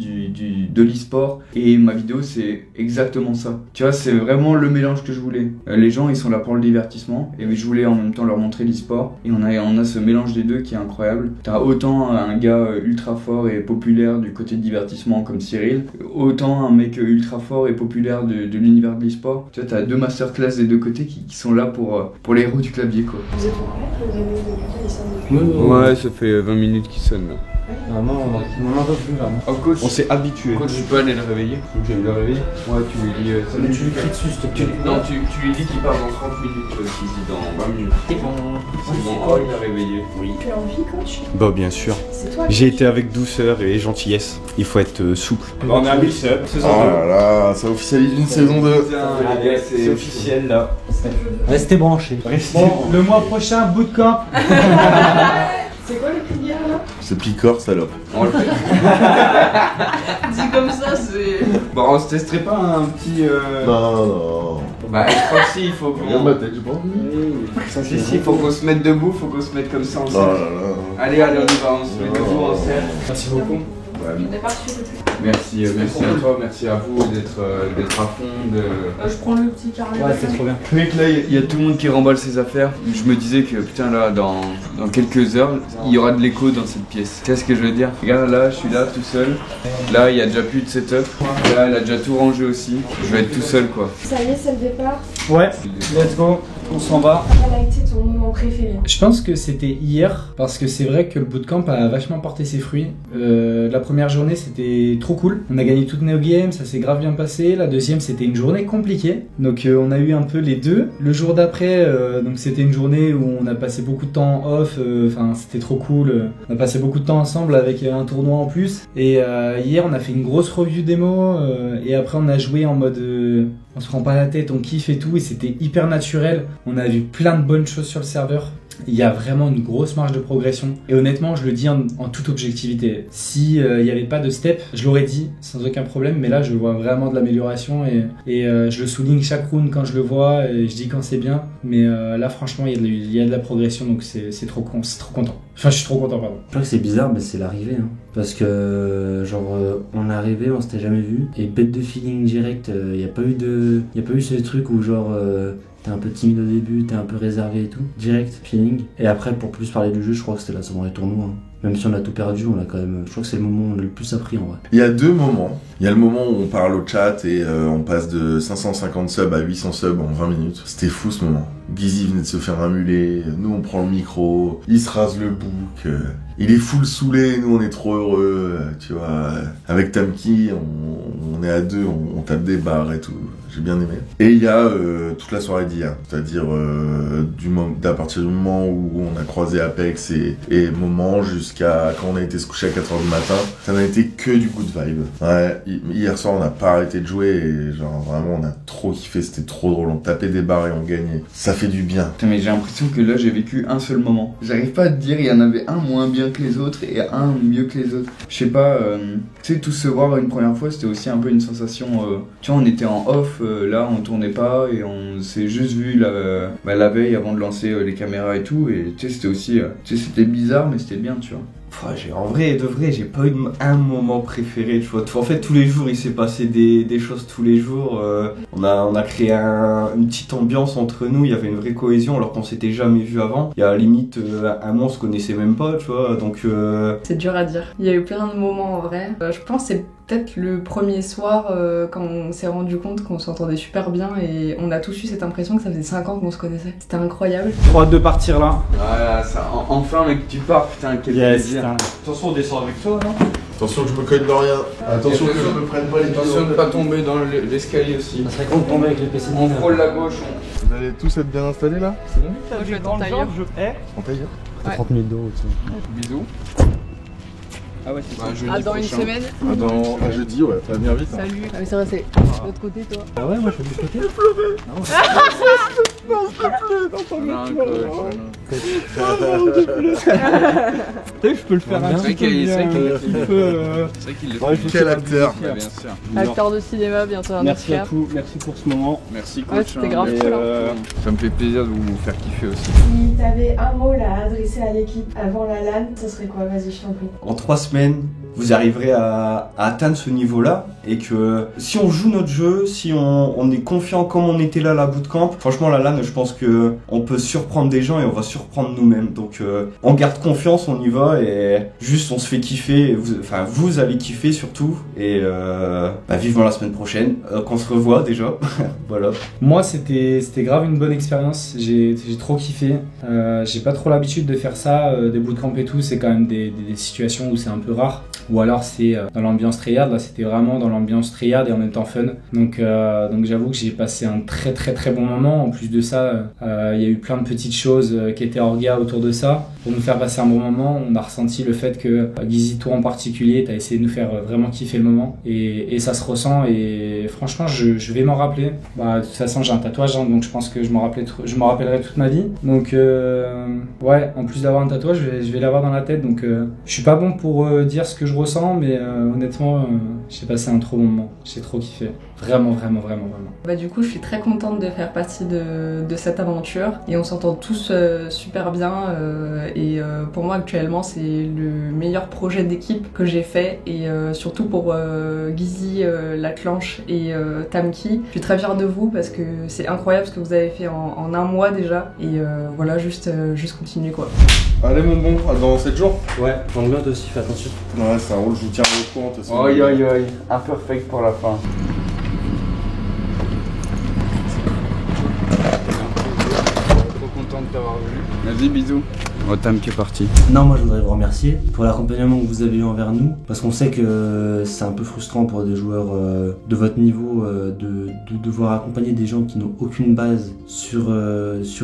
S12: de l'e-sport. Et ma vidéo, c'est exactement ça. Tu vois, c'est vraiment le mélange que je voulais. Les gens, ils sont là pour le divertissement, et je voulais en même temps leur montrer l'e-sport. Et on a ce mélange des deux qui est incroyable. T'as autant un gars ultra fort et populaire du côté de divertissement comme Cyril, autant un mec ultra fort et populaire de l'univers de l'e-sport. Tu vois, t'as 2 masterclass des deux côtés qui sont là pour les héros du clavier, quoi.
S14: Vous êtes en règle, vous avez des Lucas,
S17: Ouais, ça fait 20 minutes qu'il sonne là.
S5: Vraiment, on n'en entend plus là.
S17: Oh, coach, on s'est habitué. Coach, je peux aller le réveiller. Donc j'aille le réveiller. Ouais, tu lui dis.
S5: Mais tu lui cries dessus, s'il te plaît.
S17: Non, tu lui dis qu'il part dans 30 minutes, qu'il dit dans 20 minutes.
S5: C'est bon.
S17: C'est bon, oh, il l'a réveillé. Oui.
S14: Tu as envie, coach?
S18: Bah, bien sûr.
S14: C'est toi.
S18: J'ai été avec douceur et gentillesse. Il faut être souple.
S17: On a 1000 subs, saison 2.
S9: Oh là là, ça officialise une saison 2.
S17: C'est officiel là.
S5: Restez branchés. Bon, le mois prochain, bootcamp.
S14: C'est quoi le prière là?
S9: C'est Picor, salope.
S17: On le fait.
S2: Dit comme ça, c'est.
S17: Bon, on se testerait pas un petit.
S9: Non.
S17: Bah, je crois que si, il faut qu'on.
S9: Regarde ma tête, j'ai pas envie.
S17: Si, il faut qu'on se mette debout, faut qu'on se mette comme ça en cercle.
S9: Oh là là.
S17: Allez, on y va, on se met debout en cercle.
S5: Merci beaucoup.
S17: Ouais.
S14: On est parti de plus.
S17: Merci à toi, merci à vous d'être à fond.
S14: Je prends le petit carnet.
S5: Ouais, c'est trop bien.
S12: Mec, là, il y a tout le monde qui remballe ses affaires. Je me disais que putain, là, dans quelques heures, il y aura de l'écho dans cette pièce. Tu sais ce que je veux dire? Regarde, là, je suis là tout seul. Là, il y a déjà plus de setup. Là, elle a déjà tout rangé aussi. Je vais être tout seul, quoi.
S14: Ça y est, c'est le départ.
S5: Ouais, let's go. On s'en va.
S14: Quel a été ton moment préféré?
S5: Je pense que c'était hier, parce que c'est vrai que le bootcamp a vachement porté ses fruits. La première journée, c'était trop cool. On a gagné toutes nos games, ça s'est grave bien passé. La deuxième, c'était une journée compliquée. Donc on a eu un peu les deux. Le jour d'après, donc c'était une journée où on a passé beaucoup de temps off. Enfin, c'était trop cool. On a passé beaucoup de temps ensemble avec un tournoi en plus. Et hier, on a fait une grosse review démo. Et après, on a joué en mode... on se prend pas la tête, on kiffe et tout. Et c'était hyper naturel. On a vu plein de bonnes choses sur le serveur. il y a vraiment une grosse marge de progression. Et honnêtement, je le dis en toute objectivité. Si il n'y avait pas de step, je l'aurais dit sans aucun problème, mais là je vois vraiment de l'amélioration et je le souligne chaque round quand je le vois et je dis quand c'est bien. Mais là franchement, il y a de la progression, donc c'est trop content. Enfin, je suis trop content, pardon.
S8: Je crois que c'est bizarre, mais c'est l'arrivée. Hein. Parce que, on est arrivé, on s'était jamais vu. Et bête de feeling direct, il n'y a pas eu ce truc où genre, t'es un peu timide au début, t'es un peu réservé et tout. Direct, feeling. Et après, pour plus parler du jeu, je crois que c'était la soirée tournoi. Hein. Même si on a tout perdu, on a quand même. Je crois que c'est le moment où on a le plus appris en vrai.
S9: Il y a deux moments. Il y a le moment où on parle au chat et on passe de 550 subs à 800 subs en 20 minutes. C'était fou ce moment. Gizzy venait de se faire un mulet, nous on prend le micro, il se rase le bouc, il est full saoulé, nous on est trop heureux, tu vois. Avec Tamki, on est à deux, on tape des barres et tout. J'ai bien aimé. Et il y a toute la soirée d'hier, c'est-à-dire à partir du moment où on a croisé Apex et moment jusqu'à quand on a été se coucher à 4h du matin, ça n'a été que du good vibe. Ouais, hier soir on n'a pas arrêté de jouer et genre vraiment on a trop kiffé, c'était trop drôle, on tapait des barres et on gagnait. Ça fait du bien.
S17: Putain, mais j'ai l'impression que là j'ai vécu un seul moment. J'arrive pas à te dire il y en avait un moins bien que les autres et un mieux que les autres. Je sais pas, tu sais, tous se voir une première fois c'était aussi un peu une sensation, tu vois on était en off. Là on tournait pas et on s'est juste vu la veille avant de lancer les caméras et tout et tu sais c'était aussi tu sais c'était bizarre mais c'était bien tu vois.
S12: En vrai de vrai, j'ai pas eu un moment préféré, tu vois. En fait, tous les jours, il s'est passé des choses tous les jours. On a créé une petite ambiance entre nous, il y avait une vraie cohésion alors qu'on s'était jamais vu avant. Il y a limite un mois, on se connaissait même pas, tu vois. Donc
S2: c'est dur à dire. Il y a eu plein de moments en vrai. Je pense que c'est peut-être le premier soir quand on s'est rendu compte qu'on s'entendait super bien et on a tous eu cette impression que ça faisait 5 ans qu'on se connaissait. C'était incroyable.
S5: Trop hâte de partir là.
S17: Voilà, ça, enfin mec, tu pars, putain, quel plaisir.
S12: Attention, on descend avec toi, non?
S9: Attention que je me cogne dans rien. Attention que je me prenne pas les pieds.
S17: Attention de pas tomber dans l'escalier aussi.
S8: Ça serait con de tomber avec les PC.
S17: On frôle la gauche.
S9: Vous allez tous être bien installés là? C'est bon?
S2: Moi je vais être en tailleur.
S9: En tailleur?
S8: Ouais. 30 000 d'euros, tu sais.
S17: Bisous.
S12: Ah ouais, c'est ça.
S2: Dans une semaine.
S9: À jeudi, ouais, ça va bien vite. Hein.
S2: Salut. Ah mais c'est vrai, c'est de l'autre côté toi.
S8: Ah ouais, moi je fais du côté.
S9: Je pleurais. Non, s'il te plaît,
S5: Je peux le faire un petit peu bien.
S9: Quel acteur.
S17: Bien sûr.
S2: Acteur de cinéma, bientôt un
S5: Merci
S2: Oscar.
S5: à tous, merci pour ce moment.
S17: Merci coach.
S2: Ouais, c'était grave cool.
S17: Ça me fait plaisir de vous faire kiffer aussi.
S14: Si t'avais un mot là à adresser à l'équipe avant la LAN, ça serait quoi? Vas-y, je t'en prie.
S12: En 3 semaines, vous arriverez à atteindre ce niveau-là et que si on joue notre jeu, si on est confiant comme on était là à la bootcamp, franchement la LAN, je pense que on peut surprendre des gens et on va surprendre nous-mêmes. Donc on garde confiance, on y va et juste on se fait kiffer. Vous allez kiffer surtout et vivement la semaine prochaine qu'on se revoit déjà. Voilà.
S5: Moi c'était grave une bonne expérience, j'ai trop kiffé. J'ai pas trop l'habitude de faire ça, des bootcamps et tout, c'est quand même des situations où c'est un peu rare. Ou alors c'est dans l'ambiance tryhard, là c'était vraiment dans l'ambiance tryhard et en même temps fun. Donc j'avoue que j'ai passé un très très très bon moment. En plus de ça, il y a eu plein de petites choses qui étaient orga autour de ça. Pour nous faire passer un bon moment, on a ressenti le fait que Gizzy, toi en particulier, t'as essayé de nous faire vraiment kiffer le moment. Et ça se ressent et franchement je vais m'en rappeler. De toute façon j'ai un tatouage, hein, donc je pense que je m'en rappellerai toute ma vie. Donc ouais, en plus d'avoir un tatouage, je vais l'avoir dans la tête. Donc je suis pas bon pour dire ce que je ressens, mais honnêtement j'ai passé un trop bon moment, j'ai trop kiffé, vraiment.
S2: Du coup je suis très contente de faire partie de cette aventure et on s'entend tous super bien et pour moi actuellement c'est le meilleur projet d'équipe que j'ai fait et surtout pour Gizzy, La Clanche et Tamki, je suis très fière de vous parce que c'est incroyable ce que vous avez fait en un mois déjà et voilà, juste continuer quoi.
S9: Allez mon bon, dans 7 jours.
S8: Ouais, prends bien toi aussi, fais attention.
S9: Ouais, c'est un rôle, je vous tiens au courant.
S17: Aïe aïe aïe, imperfect pour la fin. Trop content de t'avoir vu. Vas-y, bisous.
S1: Tam qui est parti.
S8: Non, moi je voudrais vous remercier pour l'accompagnement que vous avez eu envers nous, parce qu'on sait que c'est un peu frustrant pour des joueurs de votre niveau de devoir accompagner des gens qui n'ont aucune base sur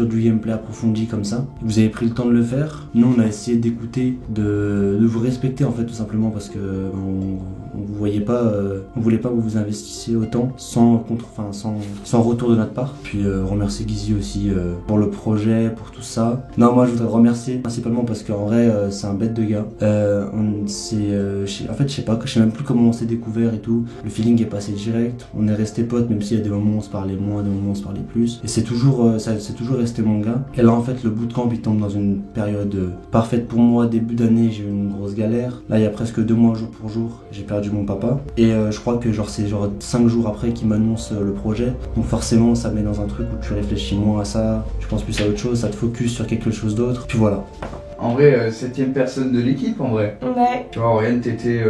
S8: du gameplay approfondi comme ça. Vous avez pris le temps de le faire. Nous on a essayé d'écouter, de vous respecter en fait tout simplement parce que on vous voyait pas, on voulait pas que vous investissiez autant sans retour de notre part. Puis remercier Guizy aussi pour le projet, pour tout ça. Non, moi je voudrais remercier principalement parce qu'en vrai c'est un bête de gars. En fait je sais même plus comment on s'est découvert et tout. Le feeling est passé direct. On est resté potes même s'il y a des moments où on se parlait moins, des moments où on se parlait plus. Et c'est toujours resté mon gars. Et là en fait le bootcamp il tombe dans une période parfaite pour moi. Début d'année j'ai eu une grosse galère. Là il y a presque 2 mois jour pour jour j'ai perdu mon papa. Et je crois que c'est 5 jours après qu'il m'annonce le projet. Donc forcément ça met dans un truc où tu réfléchis moins à ça, tu penses plus à autre chose, ça te focus sur quelque chose d'autre. Puis voilà.
S17: En vrai, 7ème personne de l'équipe en vrai.
S14: Ouais.
S17: Tu vois, Oriane, t'étais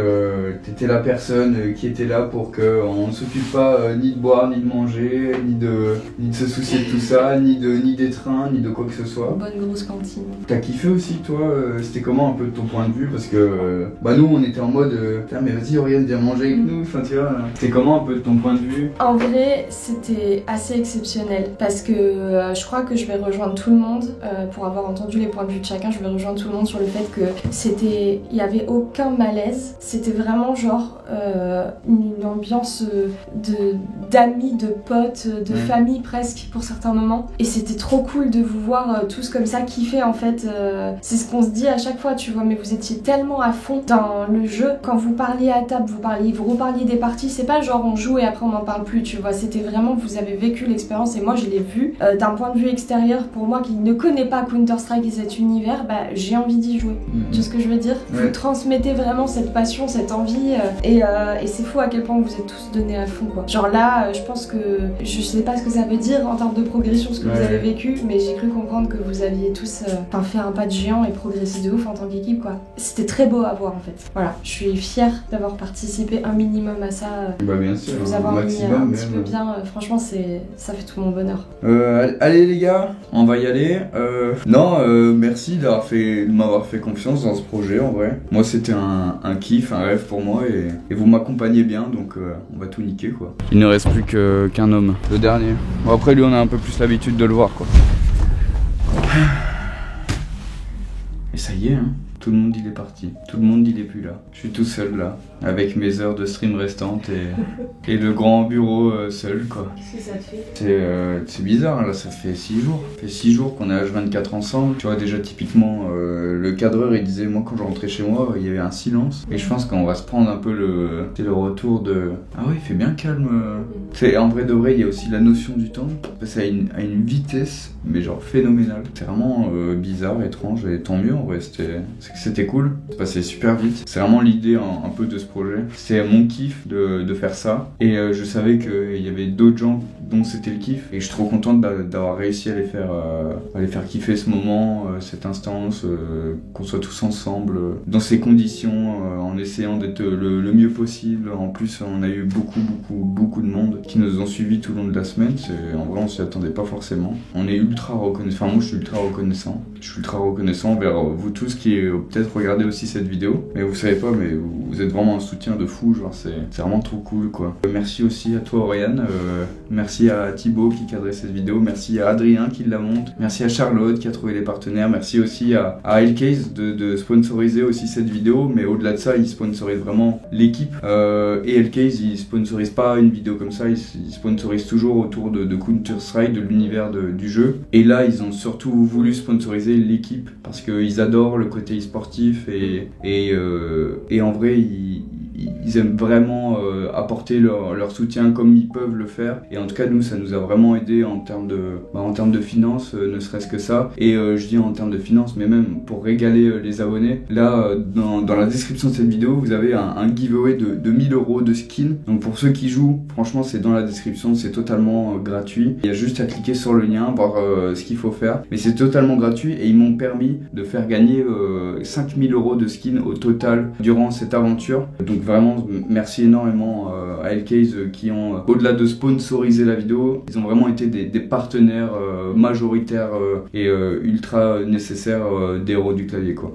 S17: la personne qui était là pour qu'on ne s'occupe pas ni de boire, ni de manger, ni de se soucier de tout ça, ni des trains, ni de quoi que ce soit.
S2: Bonne grosse cantine.
S17: T'as kiffé aussi toi, c'était comment un peu de ton point de vue? Parce que nous on était en mode putain mais vas-y Oriane viens manger avec nous, enfin tu vois. C'était comment un peu de ton point de vue?
S14: En vrai c'était assez exceptionnel parce que je crois que je vais rejoindre tout le monde pour avoir entendu les points de vue de chacun, je vais rejoindre tout le monde sur le fait que il y avait aucun malaise, c'était vraiment genre une ambiance d'amis, de potes, de famille presque pour certains moments, et c'était trop cool de vous voir tous comme ça kiffer en fait. C'est ce qu'on se dit à chaque fois, tu vois, mais vous étiez tellement à fond dans le jeu. Quand vous parliez à table, vous reparliez des parties, c'est pas genre on joue et après on n'en parle plus, tu vois, c'était vraiment vous avez vécu l'expérience. Et moi je l'ai vu d'un point de vue extérieur. Pour moi qui ne connais pas Counter-Strike et cet univers, j'ai envie d'y jouer. Tu vois ce que je veux dire? Vous transmettez vraiment cette passion, cette envie, et c'est fou à quel point vous êtes tous donnés à fond quoi. Genre là je pense que je sais pas ce que ça veut dire en termes de progression ce que vous avez vécu, mais j'ai cru comprendre que vous aviez tous fait un pas de géant et progressé de ouf en tant qu'équipe quoi. C'était très beau à voir en fait. Voilà, je suis fière d'avoir participé un minimum à ça.
S17: Bien sûr,
S14: vous avoir
S17: maximum,
S14: mis un petit peu bien, franchement ça fait tout mon bonheur.
S17: Allez les gars, on va y aller. Merci de m'avoir fait confiance dans ce projet en vrai. Moi c'était un kiff, un rêve pour moi et vous m'accompagnez bien donc on va tout niquer quoi.
S1: Il ne reste plus qu'un homme, le dernier. Bon après lui on a un peu plus l'habitude de le voir quoi.
S17: Et ça y est hein. Tout le monde il est parti, tout le monde il est plus là. Je suis tout seul là, avec mes heures de stream restantes et le grand bureau seul quoi.
S14: Qu'est-ce que ça te fait?
S17: C'est bizarre là, ça fait 6 jours. Ça fait 6 jours qu'on est H24 ensemble. Tu vois déjà typiquement le cadreur il disait moi quand je rentrais chez moi il y avait un silence. Et je pense qu'on va se prendre un peu le retour de ah ouais il fait bien calme. En vrai de vrai il y a aussi la notion du temps. Ça a une vitesse mais genre phénoménale. C'est vraiment bizarre, étrange et tant mieux en vrai. C'était cool, c'est passé super vite. C'est vraiment l'idée un peu de ce projet. C'est mon kiff de faire ça. Et je savais qu'il y avait d'autres gens dont c'était le kiff. Et je suis trop content d'avoir réussi à les faire kiffer ce moment, cette instance, qu'on soit tous ensemble, dans ces conditions, en essayant d'être le mieux possible. En plus, on a eu beaucoup de monde qui nous ont suivis tout le long de la semaine. En vrai, on s'y attendait pas forcément. On est ultra reconnaissant. Enfin, moi, je suis ultra reconnaissant. Je suis ultra reconnaissant envers vous tous qui peut-être regardez aussi cette vidéo. Mais vous savez pas, mais vous êtes vraiment un soutien de fou. Genre, c'est vraiment trop cool, quoi. Merci aussi à toi, Oriane. Merci à Thibaut qui cadrait cette vidéo. Merci à Adrien qui la monte. Merci à Charlotte qui a trouvé les partenaires. Merci aussi à Hellcase de sponsoriser aussi cette vidéo. Mais au-delà de ça, il sponsorise vraiment l'équipe. Et Hellcase, il sponsorise pas une vidéo comme ça. Il sponsorise toujours autour de Counter-Strike, de l'univers du jeu. Et là, ils ont surtout voulu sponsoriser l'équipe parce qu'ils adorent le côté sportif et en vrai, ils aiment vraiment apporter leur soutien comme ils peuvent le faire. Et en tout cas, nous, ça nous a vraiment aidé en termes de finances, ne serait-ce que ça. Et je dis en termes de finances, mais même pour régaler les abonnés. Là, dans la description de cette vidéo, vous avez un giveaway de 1000 € de skins. Donc pour ceux qui jouent, franchement, c'est dans la description, c'est totalement gratuit. Il y a juste à cliquer sur le lien, voir ce qu'il faut faire. Mais c'est totalement gratuit et ils m'ont permis de faire gagner 5000 € de skins au total durant cette aventure. Donc
S12: vraiment merci énormément à Hellcase qui ont, au-delà de sponsoriser la vidéo, ils ont vraiment été des partenaires majoritaires et ultra nécessaires des héros du clavier quoi.